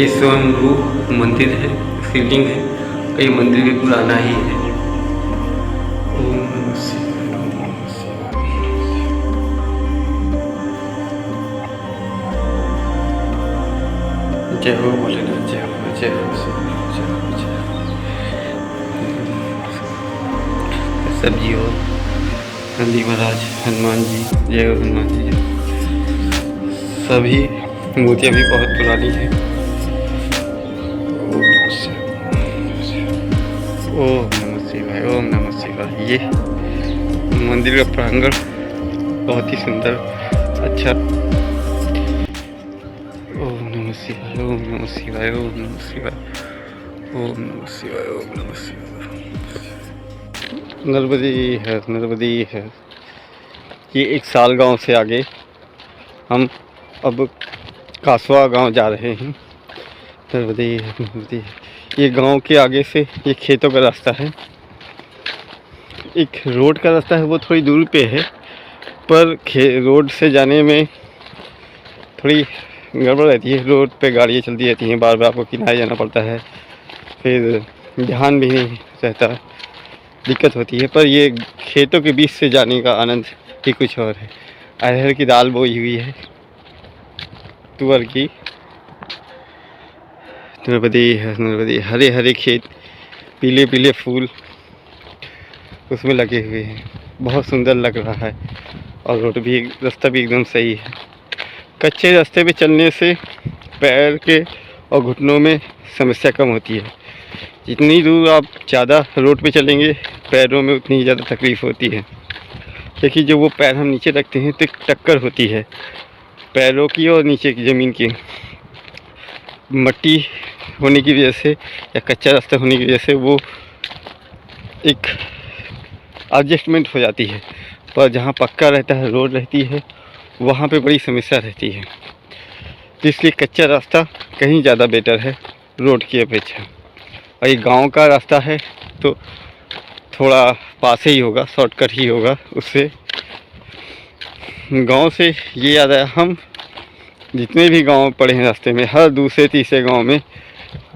A: ये स्वयंभू मंदिर है, शिवलिंग है। ये मंदिर भी पुराना ही है। ओम नमः शिवाय, ओम नमः शिवाय। जय हो भोलेनाथ, जय हो, जय हो, जय हो, जय हो। सब जी हो, नंदी महाराज, हनुमान जी, जय हो हनुमान जी। सभी मूर्तियाँ भी बहुत पुरानी हैं। ओम नमः शिवाय, ओम नमः शिवाय। ये मंदिर का प्रांगण बहुत ही सुंदर, अच्छा। ओम नमः शिवाय, ओम नमः शिवाय, ओम नमः शिवाय, ओम नमः शिवाय, ओम नमः शिवाय। नर्मदी है, नर्मदी है। ये 1 साल गांव से आगे हम अब कासवा गांव जा रहे हैं। नर्मदी है, नर्मदी है। ये गांव के आगे से ये खेतों का रास्ता है। एक रोड का रास्ता है, वो थोड़ी दूर पे है, पर रोड से जाने में थोड़ी गड़बड़ रहती है। रोड पे गाड़ियाँ चलती रहती हैं, बार बार आपको किनारे जाना पड़ता है, फिर ध्यान भी नहीं रहता, दिक्कत होती है। पर ये खेतों के बीच से जाने का आनंद ही कुछ और है। अरहर की दाल बोई हुई है, तुअर की। नर्मदी है, नर्मदी। हरे हरे खेत, पीले पीले फूल उसमें लगे हुए हैं, बहुत सुंदर लग रहा है। और रोड भी, रास्ता भी एकदम सही है। कच्चे रास्ते पे चलने से पैर के और घुटनों में समस्या कम होती है। जितनी दूर आप ज़्यादा रोड पे चलेंगे, पैरों में उतनी ज़्यादा तकलीफ़ होती है। देखिए, जो वो पैर हम नीचे रखते हैं तो टक्कर होती है पैरों की और नीचे की ज़मीन की। मट्टी होने की वजह से या कच्चा रास्ता होने की वजह से वो एक एडजस्टमेंट हो जाती है। पर जहाँ पक्का रहता है, रोड रहती है, वहाँ पे बड़ी समस्या रहती है। इसलिए कच्चा रास्ता कहीं ज़्यादा बेटर है रोड की अपेक्षा। और ये गांव का रास्ता है तो थोड़ा पास ही होगा, शॉर्टकट ही होगा। उससे गांव से ये याद है, हम जितने भी गांव पड़े हैं रास्ते में, हर दूसरे तीसरे गांव में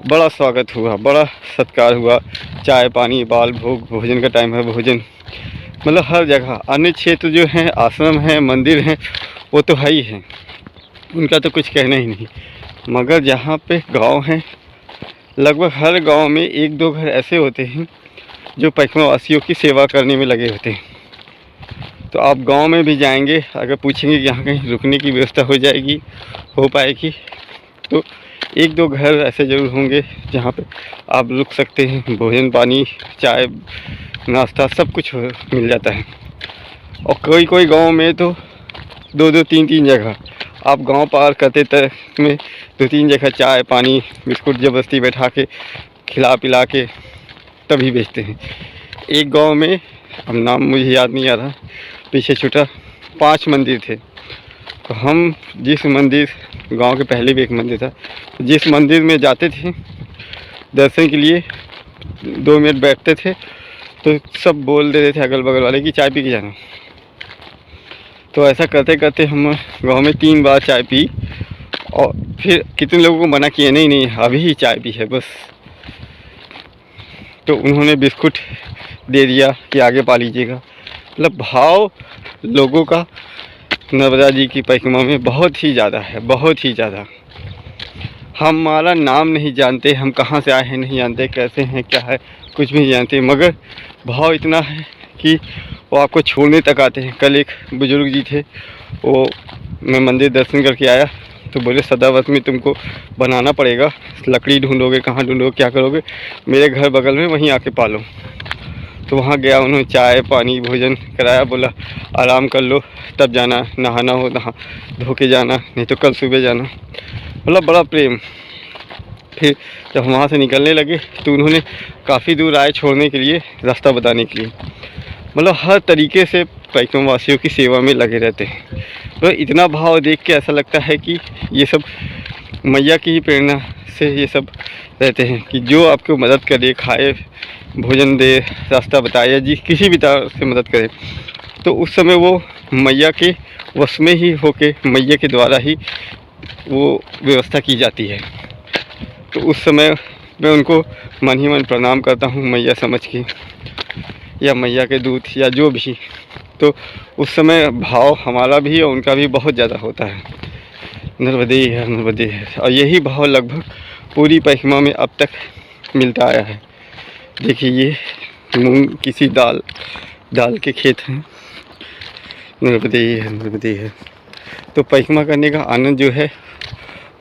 A: बड़ा स्वागत हुआ, बड़ा सत्कार हुआ। चाय पानी, बाल भोग, भोजन का टाइम है, भोजन, मतलब हर जगह। अन्य क्षेत्र जो हैं, आश्रम हैं, मंदिर हैं, वो तो है ही हैं, उनका तो कुछ कहना ही नहीं। मगर जहाँ पे गांव हैं, लगभग हर गांव में एक दो घर ऐसे होते हैं जो पैकमा वासियों की सेवा करने में लगे होते हैं। तो आप गांव में भी जाएंगे, अगर पूछेंगे कि यहाँ कहीं रुकने की व्यवस्था हो जाएगी, हो पाएगी, तो एक दो घर ऐसे ज़रूर होंगे जहाँ पे आप रुक सकते हैं। भोजन पानी, चाय नाश्ता सब कुछ मिल जाता है। और कोई कोई गांव में तो दो दो तीन तीन जगह, आप गांव पार करते तक में दो तीन जगह चाय पानी बिस्कुट ज़बरदस्ती बैठा के खिला पिला के तभी बेचते हैं। एक गांव में, अब नाम मुझे याद नहीं आ रहा, पीछे छूटा, 5 मंदिर थे। तो हम जिस मंदिर, गांव के पहले भी एक मंदिर था, जिस मंदिर में जाते थे दर्शन के लिए, 2 मिनट बैठते थे तो सब बोल देते थे अगल बगल वाले कि चाय पी के जाना। तो ऐसा करते करते हम गांव में 3 बार चाय पी, और फिर कितने लोगों को मना किया, नहीं नहीं अभी ही चाय पी है बस। तो उन्होंने बिस्कुट दे दिया कि आगे पा लीजिएगा। मतलब भाव लोगों का नर्मदा जी की परिक्रमा में बहुत ही ज़्यादा है, बहुत ही ज़्यादा। हमारा नाम नहीं जानते, हम कहाँ से आए हैं नहीं जानते, कैसे हैं क्या है कुछ भी नहीं जानते, मगर भाव इतना है कि वो आपको छोड़ने तक आते हैं। कल एक बुजुर्ग जी थे, वो मैं मंदिर दर्शन करके आया तो बोले सदाव्रत में तुमको बनाना पड़ेगा, लकड़ी ढूंढोगे, कहाँ ढूंढोगे, क्या करोगे, मेरे घर बगल में वहीं आके पालो। तो वहाँ गया, उन्होंने चाय पानी भोजन कराया, बोला आराम कर लो तब जाना, नहाना हो नहा धो के जाना, नहीं तो कल सुबह जाना। मतलब बड़ा प्रेम। फिर जब हम वहाँ से निकलने लगे तो उन्होंने काफ़ी दूर आए छोड़ने के लिए, रास्ता बताने के लिए। मतलब हर तरीके से परिक्रमा वासियों की सेवा में लगे रहते हैं। तो इतना भाव देख के ऐसा लगता है कि ये सब मैया की ही प्रेरणा से ये सब रहते हैं कि जो आपको मदद करे, खाए, भोजन दे, रास्ता बताए, या जी किसी भी तरह से मदद करे, तो उस समय वो मैया के वश में ही होके, मैया के द्वारा ही वो व्यवस्था की जाती है। तो उस समय मैं उनको मन ही मन प्रणाम करता हूँ, मैया समझ के, या मैया के दूत या जो भी। तो उस समय भाव हमारा भी और उनका भी बहुत ज़्यादा होता है, नर्मदे है नर्मदे है। और यही भाव लगभग पूरी परिक्रमा में अब तक मिलता आया है। देखिए ये मूंग किसी दाल के खेत हैं, नर्मदे है नर्मदे है। तो परिक्रमा करने का आनंद जो है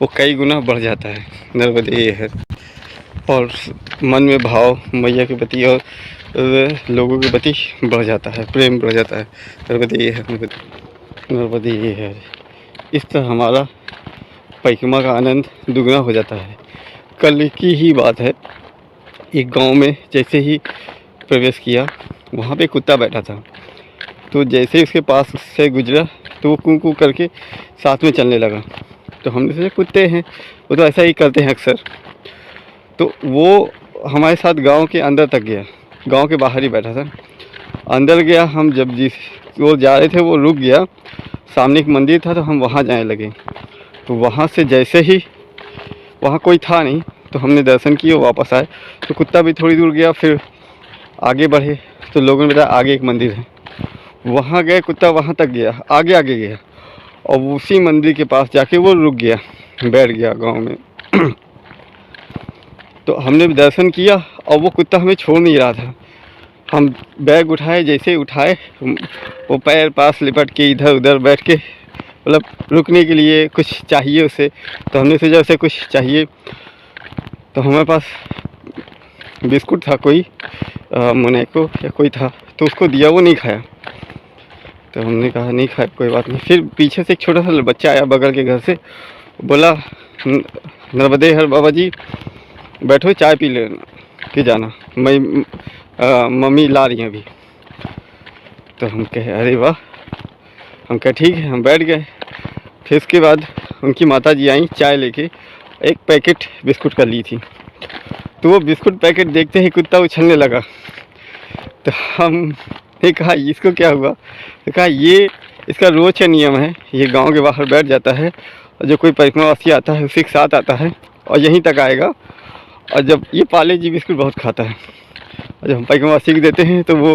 A: वो कई गुना बढ़ जाता है, नर्मदे है। और मन में भाव मैया के प्रति और लोगों के प्रति बढ़ जाता है, प्रेम बढ़ जाता है, नर्मदे है नर्मदे है। इस तरह हमारा परिक्रमा का आनंद दुगना हो जाता है। कल की ही बात है, एक गांव में जैसे ही प्रवेश किया, वहाँ पे कुत्ता बैठा था। तो जैसे ही उसके पास से गुजरा तो वो कूं कूं करके साथ में चलने लगा। तो हमने सोचा कुत्ते हैं, वो तो ऐसा ही करते हैं अक्सर। तो वो हमारे साथ गांव के अंदर तक गया, गांव के बाहर ही बैठा था। अंदर गया, हम जब जिस वो जा रहे थे वो रुक गया, सामने एक मंदिर था तो हम वहाँ जाने लगे। तो वहाँ से जैसे ही, वहाँ कोई था नहीं, तो हमने दर्शन किए, वापस आए। तो कुत्ता भी थोड़ी दूर गया, फिर आगे बढ़े तो लोगों ने बताया आगे एक मंदिर है, वहाँ गए, कुत्ता वहाँ तक गया, आगे आगे गया, और उसी मंदिर के पास जाके वो रुक गया, बैठ गया गांव में। तो हमने भी दर्शन किया और वो कुत्ता हमें छोड़ नहीं रहा था। हम बैग उठाए, जैसे ही उठाए वो पैर पास लिपट के इधर उधर बैठ के, मतलब रुकने के लिए कुछ चाहिए उसे। तो हमने सोचा उसे कुछ चाहिए, तो हमारे पास बिस्कुट था कोई, मोनैको या कोई था, तो उसको दिया, वो नहीं खाया। तो हमने कहा नहीं खाया, कोई बात नहीं। फिर पीछे से एक छोटा सा बच्चा आया बगल के घर से, बोला नर्मदे हर बाबा जी बैठो, चाय पी लेना कि जाना, मैं मम्मी ला रही हैं अभी। तो हम कहे अरे वाह, हम कहे ठीक है, हम बैठ गए। फिर उसके बाद उनकी माता जी आई चाय लेके, एक पैकेट बिस्कुट का ली थी। तो वो बिस्कुट पैकेट देखते ही कुत्ता उछलने लगा। तो हमने कहा इसको क्या हुआ? तो कहा ये इसका रोज का नियम है, ये गांव के बाहर बैठ जाता है और जो कोई परिक्रमावासी आता है उसी के साथ आता है और यहीं तक आएगा। और जब ये पाले जी बिस्कुट बहुत खाता है और जब हम परिक्रमावासी को देते हैं तो वो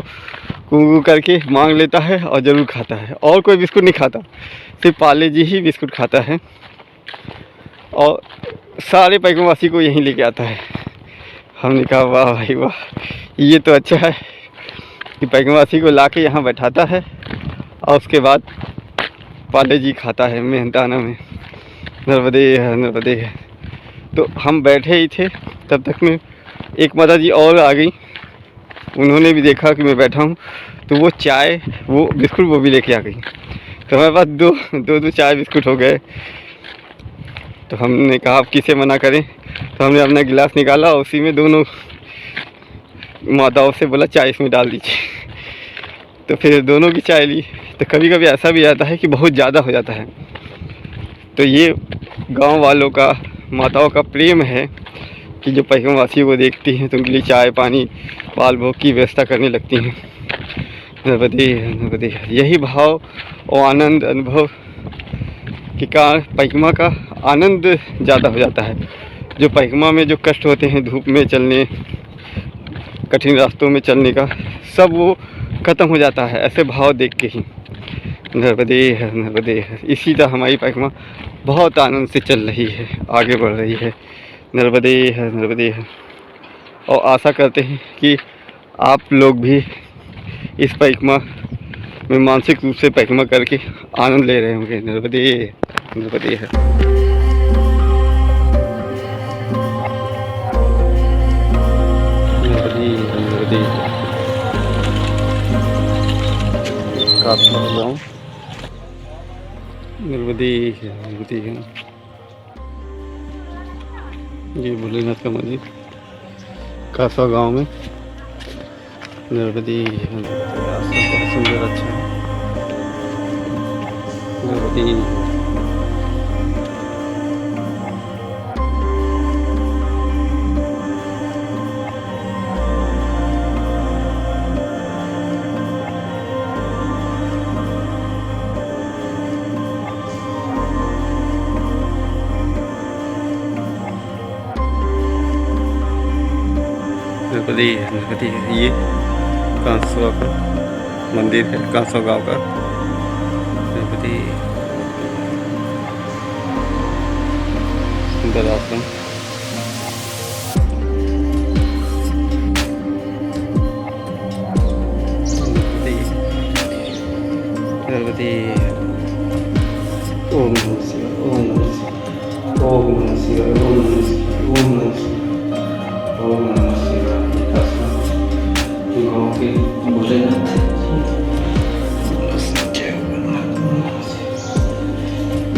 A: कू करके मांग लेता है और ज़रूर खाता है। और कोई बिस्कुट नहीं खाता, सिर्फ पाले जी ही बिस्कुट खाता है और सारे परिक्रमावासी को यहीं लेके आता है। हमने कहा वाह भाई वाह, ये तो अच्छा है कि परिक्रमावासी को ला के यहाँ बैठाता है और उसके बाद पाले जी खाता है मेहनताना में। नर्मदे है, नर्मदे है। तो हम बैठे ही थे, तब तक में एक माता जी और आ गई। उन्होंने भी देखा कि मैं बैठा हूँ तो वो चाय वो बिस्कुट वो भी लेके आ गई। तो हमारे पास दो चाय बिस्कुट हो गए। तो हमने कहा आप किसे मना करें, तो हमने अपना गिलास निकाला और उसी में दोनों माताओं से बोला चाय इसमें डाल दीजिए। तो फिर दोनों की चाय ली। तो कभी कभी ऐसा भी आता है कि बहुत ज़्यादा हो जाता है, तो ये गांव वालों का, माताओं का प्रेम है कि जो परिक्रमावासियों को देखती हैं तो उनके लिए चाय पानी बाल भोग की व्यवस्था करने लगती हैं। नर्मदे नर्मदे, यही भाव और आनंद अनुभव के कारण परिक्रमा का आनंद ज़्यादा हो जाता है। जो परिक्रमा में जो कष्ट होते हैं, धूप में चलने, कठिन रास्तों में चलने का, सब वो ख़त्म हो जाता है ऐसे भाव देख के ही। नर्मदे है, नर्मदे है। इसी तरह हमारी परिक्रमा बहुत आनंद से चल रही है, आगे बढ़ रही है। नर्मदे है, नर्मदे है। और आशा करते हैं कि आप लोग भी इस परिक्रमा में मानसिक रूप से परिक्रमा करके आनंद ले रहे होंगे। नर्मदे नर्मदे है। नर्मदे नर्मदे काफला गाँव, नर्मदे है, नर्मदे है। ये भोलेनाथ का मंदिर कासवा गांव में। नर्मदे रास्ता बहुत सुंदर अच्छा है। नर्मदे नर्मदे नर्मदे। ये कांसवा का मंदिर है, कांसवा गांव का। नर्मदे सुंदर आश्रम। नर्मदे ओम नमः शिवाय, ओम नमः शिवाय, ओम नमः शिवाय, ओम नमः शिवाय, ओम नमः शिवाय, ओम नमः शिवाय। गाँव के भोलेनाथ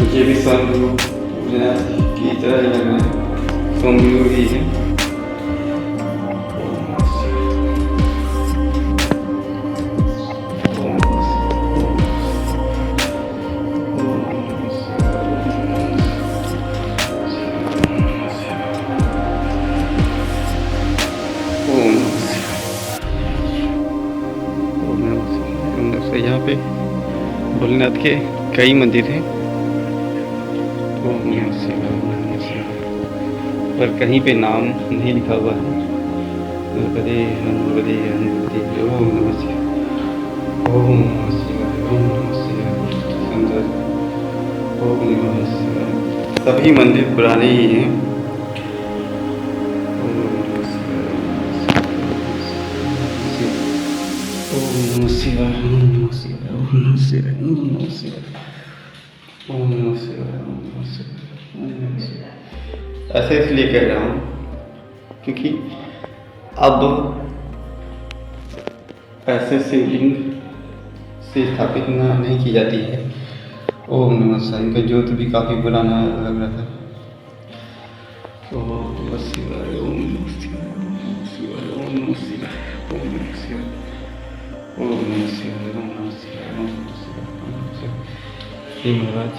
A: मुझे भी स्वयं भोलेनाथ की तरह लग रहा है, स्वयं ही है। यहाँ पे भोलेनाथ के कई मंदिर हैं, ओम नमः शिवाय, ओम नमः शिवाय, पर कहीं पे नाम नहीं लिखा हुआ है। नर्मदे नर्मदे नर्मदे, ओम नमः शिवाय, ओम नमः शिवाय, ओम नमः शिवाय। सुंदर, ओम नमः शिवाय। सभी मंदिर पुराने ही हैं। ओम नमः शिवाय, ओम नमः शिवाय, ओम नमः शिवाय, ओम नमः शिवाय, ओम नमः शिवाय, ओम नमः शिवाय, ओम नमः शिवाय। ऐसे इसलिए कह रहा हूँ क्योंकि अब ऐसे शिवलिंग से स्थापित नहीं की जाती है। ओम नमः शिवाय। इनका ज्योत भी काफ़ी पुराना लग रहा है। ओम नमः शिवाय, ओम नमः शिवाय, ओम नमः शिवाय, ओम नमः शिवाय, ओम नमः शिवाय, ओम नमः शिवाय, ओम नमः शिवाय, ओम नमः शिवाय, ओम नमः शिवाय। हे महाराज,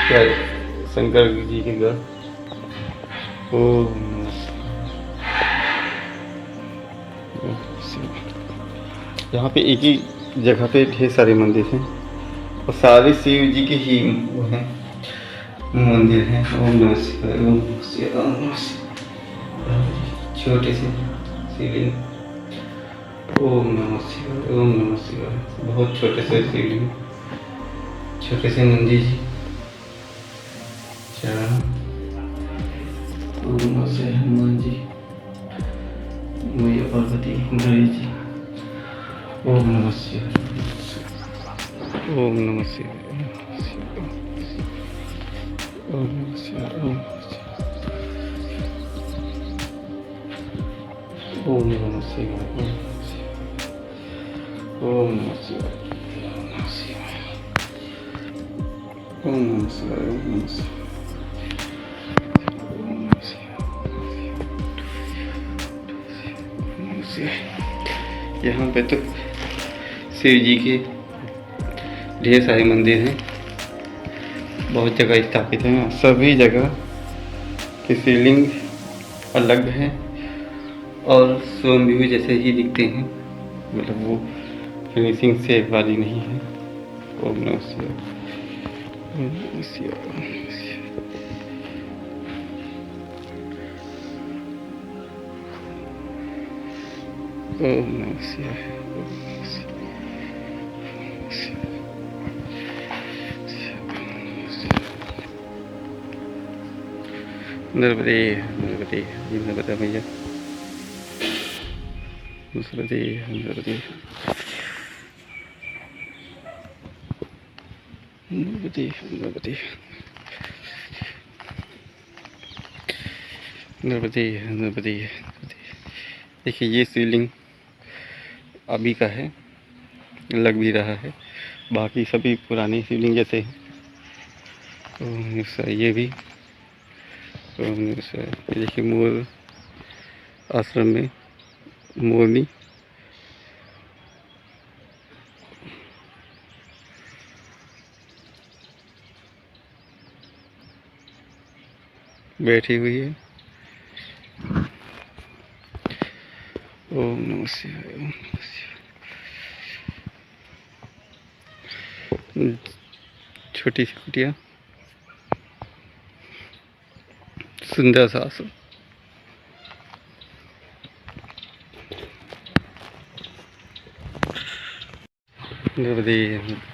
A: क्या शंकर जी के घर। ओम नमः शिवाय। यहाँ पे एक ही जगह पे ढेर सारे मंदिर हैं और सारे शिव जी के ही वो हैं मंदिर हैं। ओम नमः शिवाय, ओम नमः शिवाय, ओम नमः शिवाय। छोटे से शिवलिंग, ओम नमः शिवाय, ओम नमः शिवाय। बहुत छोटे से शिवलिंग, छोटे से नंदी जी। ओम नमः शिवाय हनुमान जी, मैया पार्वती, गणेश जी। ओम नमः शिवाय, ओम नमः शिवाय, ओम नमः शिवाय, ओम नमः शिवाय, ओम नमः शिवाय, ओम नमः शिवाय, ओम नमः शिवाय। यहाँ पे तो शिव जी के ढेर सारे मंदिर हैं, बहुत जगह स्थापित हैं। सभी जगह के शिवलिंग अलग हैं और स्वयंभू जैसे ही दिखते हैं, मतलब वो फिनिशिंग से वाली नहीं है। ओम नमः शिवाय, ओम नमः शिवाय, ओम नमः शिवाय। ओम नमः शिवाय, ओम नमः शिवाय, नर्मदे नर्मदे नर्मदा मैया, नर्मदे नर्मदे नर्मदे नर्मदे नर्मदे नर्मदे। देखिए ये शिवलिंग अभी का है, लग भी रहा है, बाकी सभी पुराने शिवलिंग जैसे हैं। ये भी ये देखिए मोर आश्रम में मोरनी बैठी हुई है। ओम नमः शिवाय, ओम नमः शिवाय। छोटी सी कुटिया, सुंदर सा आश्रम।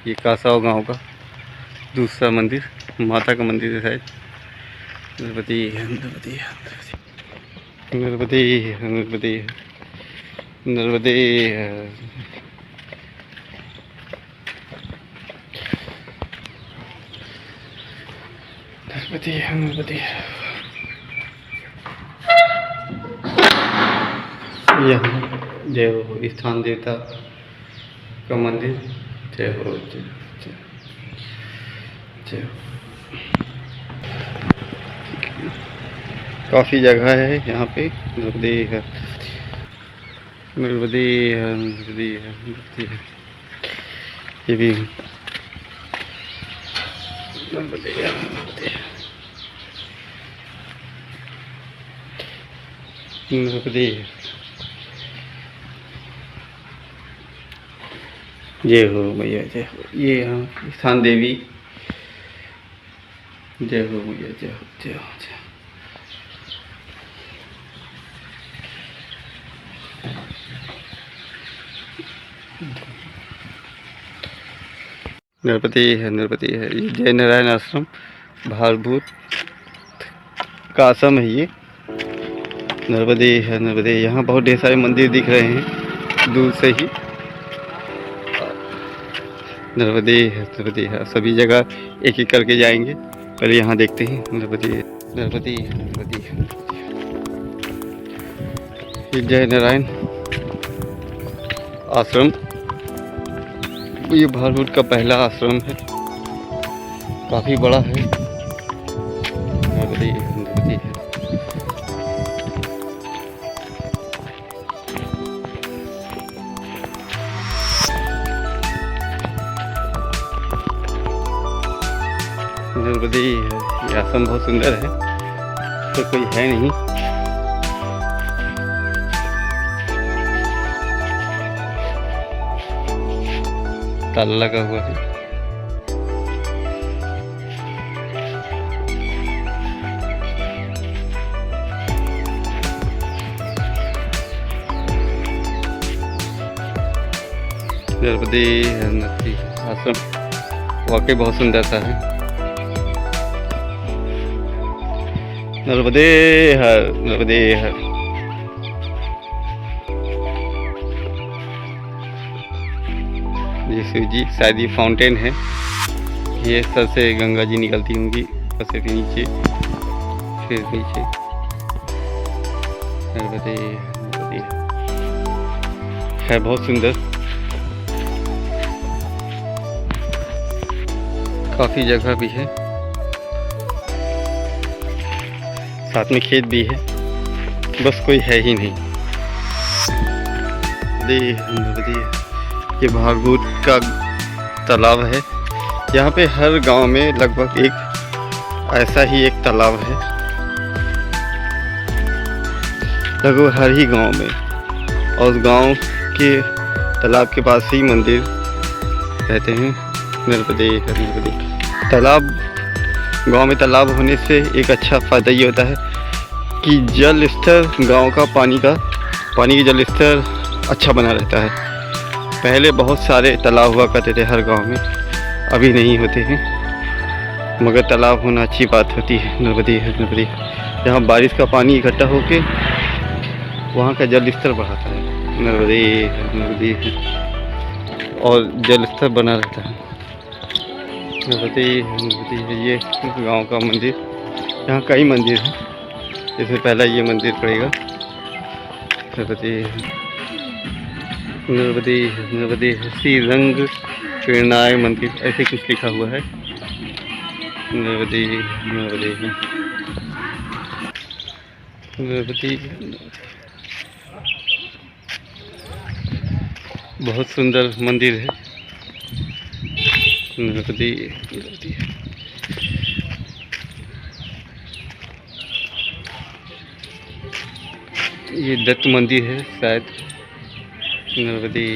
A: ये कासाव गांव का दूसरा मंदिर, माता का मंदिर है शायद। नर्मदे नर्मदे नर्मदे नर्मदे नर्मदे। नर्मदे नर्मदे। यहाँ जय हो स्थान देवता का मंदिर। जय हो जय जय जय हो। काफ़ी जगह है यहाँ पे। नर्मदे है, नर्मदे है, नर्मदे है, नर्मदे है। ये भी नर्मदे है, नर्मदे है, नर्मदे है। जय हो मैया, जय हो। ये यहाँ स्थान देवी। जय हो मैया, जय हो जय हो जय। नर्मदे है, नर्मदे है। ये जय नारायण आश्रम भारभूत का आश्रम है ये। नर्मदे है, नर्मदे। यहाँ बहुत ढेर सारे मंदिर दिख रहे हैं दूर से ही। नर्मदे है, नर्मदे है। सभी जगह एक एक करके जाएंगे, पहले यहाँ देखते हैं। नर्मदे नर्मदे है, नर्मदे है। ये जय नारायण आश्रम, ये भारभूत का पहला आश्रम है, काफ़ी बड़ा है। नर्मदे है, नर्मदे है। नर्मदे है। ये आश्रम बहुत सुंदर है, तो कोई है नहीं। ताला लगा हुआ है। नर्मदे नदी आश्रम वाकई बहुत सुंदर सा है। नर्मदे हर, नर्मदे हर। ये शिव जी, शायद ये फाउंटेन है। ये सर से गंगा जी निकलती होंगी, ऊपर से भी नीचे, फिर नीचे। नर्मदे नर्मदे है, बहुत सुंदर। काफी जगह भी है, साथ में खेत भी है, बस कोई है ही नहीं। ये भागवत का तालाब है। यहाँ पे हर गांव में लगभग एक ऐसा ही एक तालाब है, लगभग हर ही गांव में। और उस गांव के तालाब के पास ही मंदिर रहते हैं। नर्मदे नर्मदे। तालाब, गांव में तालाब होने से एक अच्छा फ़ायदा ये होता है कि जल स्तर, गांव का पानी की जल स्तर अच्छा बना रहता है। पहले बहुत सारे तालाब हुआ करते थे हर गांव में, अभी नहीं होते हैं, मगर तालाब होना अच्छी बात होती है। नर्मदे नर्मदे। यहाँ बारिश का पानी इकट्ठा होके वहाँ का जल स्तर बढ़ाता है। नर्मदे नर्मदे। और जल स्तर बना रहता है। नर्मदे नर्मदे। ये गांव का मंदिर, यहाँ कई मंदिर हैं, इसमें पहला ये मंदिर पड़ेगा। नर्मदे नर्मदे नर्मदे। श्री रंग प्रेरणाय मंदिर, ऐसे कुछ लिखा हुआ है। नर्मदे नर्मदे नर्मदे। बहुत सुंदर मंदिर है। नर्मदे नर्मदे। ये दत्त मंदिर है शायद। नर्मदे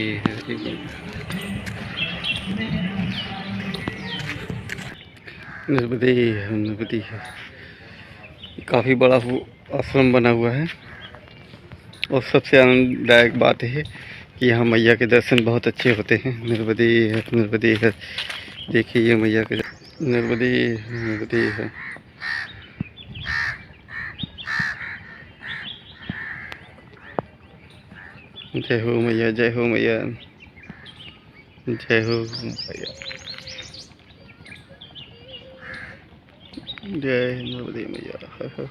A: नर्मदे नर्मदे। काफ़ी बड़ा आश्रम बना हुआ है। और सबसे आनंददायक बात है कि यहाँ मैया के दर्शन बहुत अच्छे होते हैं। नर्मदे नर्मदे है। देखिए ये मैया के नर्मदे नर्मदे है। जय हो मैया, जय हो मैया, जय हो मैया, जय नर्मदे मैया।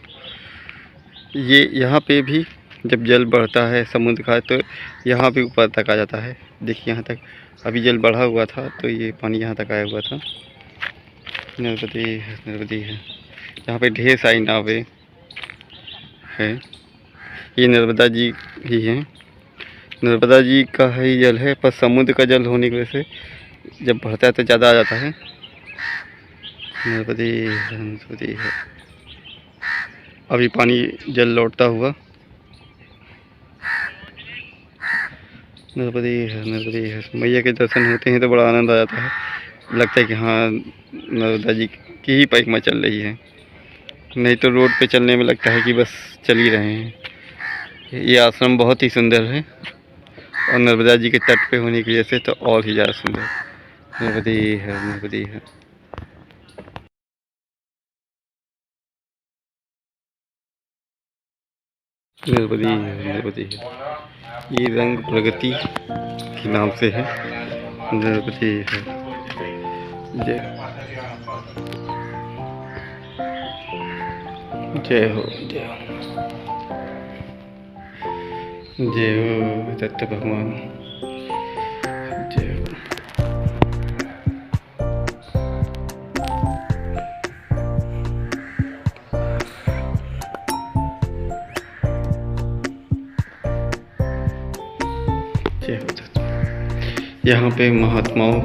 A: ये यहाँ पे भी जब जल बढ़ता है समुद्र का, तो यहाँ भी ऊपर तक आ जाता है। देखिए यहाँ तक अभी जल बढ़ा हुआ था, तो ये पानी यहाँ तक आया हुआ था। नर्मदे नर्मदे है। यहाँ पे ढेर सारी नावें हैं। ये नर्मदा जी ही हैं। नर्मदा जी का ही जल है, पर समुद्र का जल होने की वजह से जब बढ़ता है तो ज़्यादा आ जाता है। नर्मदे नर्मदे है। अभी पानी जल लौटता हुआ। नर्मदे नर्मदे है। मैया के दर्शन होते हैं तो बड़ा आनंद आ जाता है, लगता है कि हाँ नर्मदा जी की ही परिक्रमा चल रही है। नहीं तो रोड पे चलने में लगता है कि बस चल ही रहे हैं। ये आश्रम बहुत ही सुंदर है, और नर्मदा जी के तट पे होने की वजह से तो और ही ज़्यादा सुंदर। नर्मदे है नर्मदे है। नर्मदे नर्मदे है। ये रंग प्रगति के नाम से है। नर्मदे है। जय जय हो, जय हो, जय हो दत्त भगवान, जय हो। जय हो दत्त। यहाँ पे महात्माओं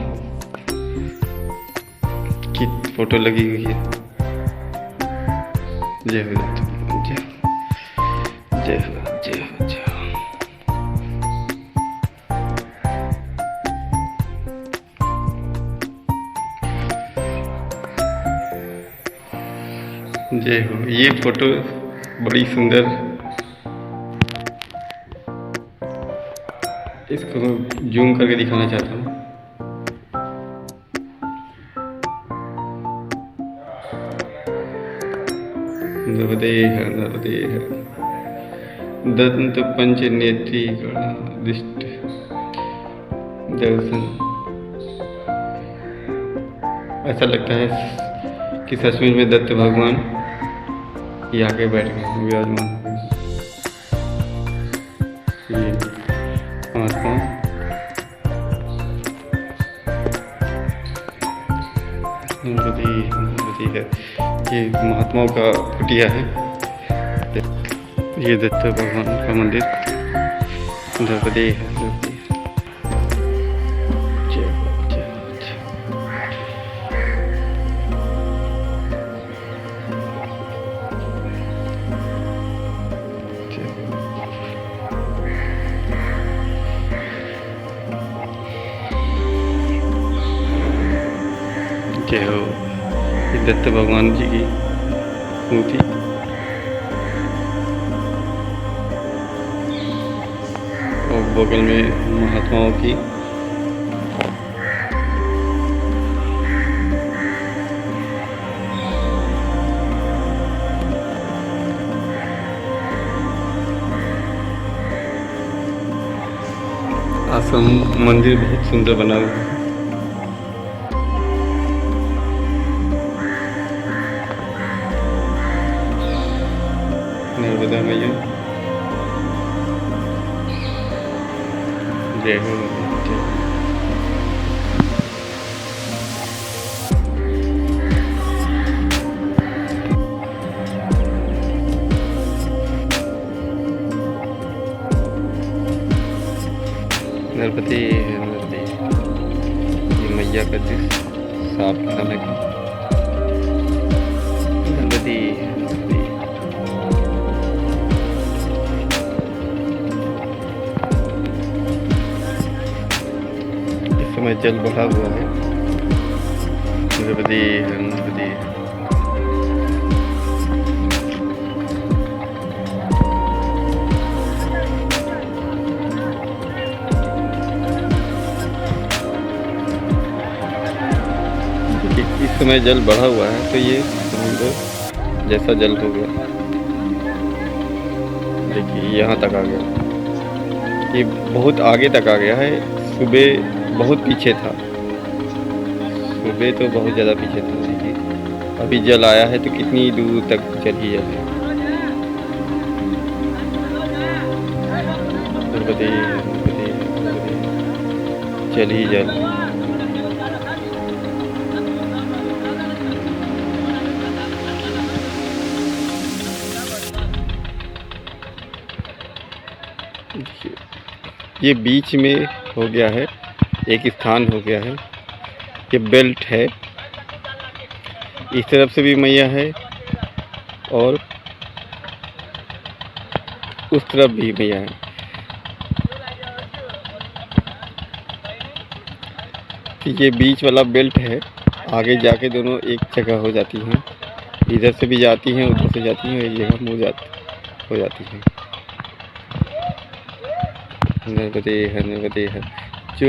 A: की फोटो लगी हुई है। जय हो दत्त, जय हो, जय हो, जय हो, जय हो। जय हो। ये फोटो बड़ी सुंदर, इसको मैं जूम करके दिखाना चाहता हूँ। नर्मदे है, नर्मदे है, दंत पंच नेत्री दिष्ट दर्शन। ऐसा लगता है कि सचमुच में दत्त भगवान ये आके बैठ गए विराजमान। ये महात्मा है, ये महात्माओं का कुटिया है। ये दत्त भगवान का मंदिर द्रौपदी है। जय हो। ये दत्त भगवान जी की मूर्ति, और बगल में महात्माओं की आश्रम मंदिर बहुत सुंदर बना हुआ है। नर्मदा मैया जय हो। नर्मदे है, नर्मदे। ये मैया का दृश्य साफ समय का। नर्मदे है, नर्मदे। इस समय जल बढ़ा हुआ है। नर्मदे है, नर्मदे। इस समय जल बढ़ा हुआ है तो ये समुद्र जैसा जल हो गया। देखिए यहाँ तक आ गया, ये बहुत आगे तक आ गया है। सुबह बहुत पीछे था, सुबह तो बहुत ज़्यादा पीछे था। देखिए अभी जल आया है तो कितनी दूर तक जल ही जल है। नर्मदे, नर्मदे, नर्मदे, जल ही जल। ये बीच में हो गया है, एक स्थान हो गया है। ये बेल्ट है, इस तरफ से भी मैया है और उस तरफ भी मैया है। ये बीच वाला बेल्ट है, आगे जाके दोनों एक जगह हो जाती हैं। इधर से भी जाती हैं, उधर से जाती हैं, एक जगह हो जाती हैं। नर्मदे है, नर्मदे है। जो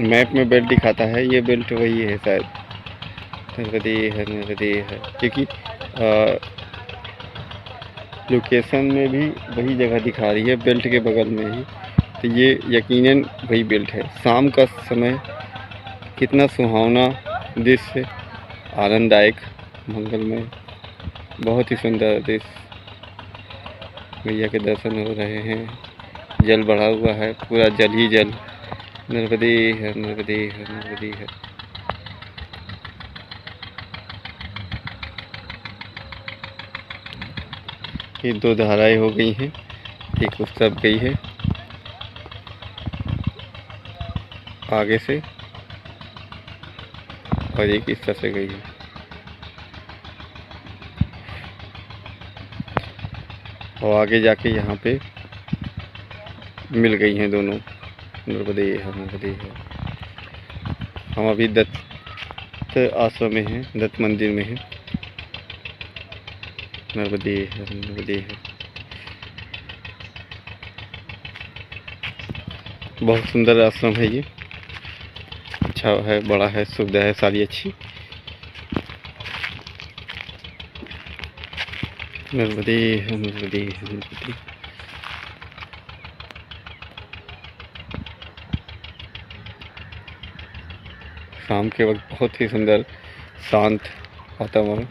A: मैप में बेल्ट दिखाता है ये बेल्ट वही है शायद। नर्मदे है, नर्मदे है, क्योंकि लोकेशन में भी वही जगह दिखा रही है बेल्ट के बगल में ही, तो ये यकीनन वही बेल्ट है। शाम का समय कितना सुहावना दृश्य, आनंददायक, मंगलमय, बहुत ही सुंदर दृश्य। मैया के दर्शन हो रहे हैं। जल बढ़ा हुआ है, पूरा जल ही जल। नर्मदे है, नर्मदे है, नर्मदे है। ये दो धाराएं हो गई हैं, एक उस तरफ गई है आगे से और एक इस तरफ से गई है। और आगे जाके यहाँ पे मिल गई हैं दोनों। नर्मदे है, नर्मदे है। हम अभी दत्त आश्रम में हैं, दत्त मंदिर में हैं। नर्मदे है, नर्मदे है। बहुत सुंदर आश्रम है ये, अच्छा है, बड़ा है, सुविधा है सारी अच्छी। नर्मदे है, नर्मदे है, नर्मदे। शाम के वक्त बहुत ही सुंदर शांत वातावरण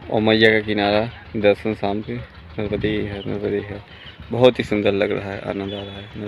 A: और मैया का किनारा, दर्शन शाम के। नर्मदे है, नर्मदे है। बहुत ही सुंदर लग रहा है, आनंद आ रहा है।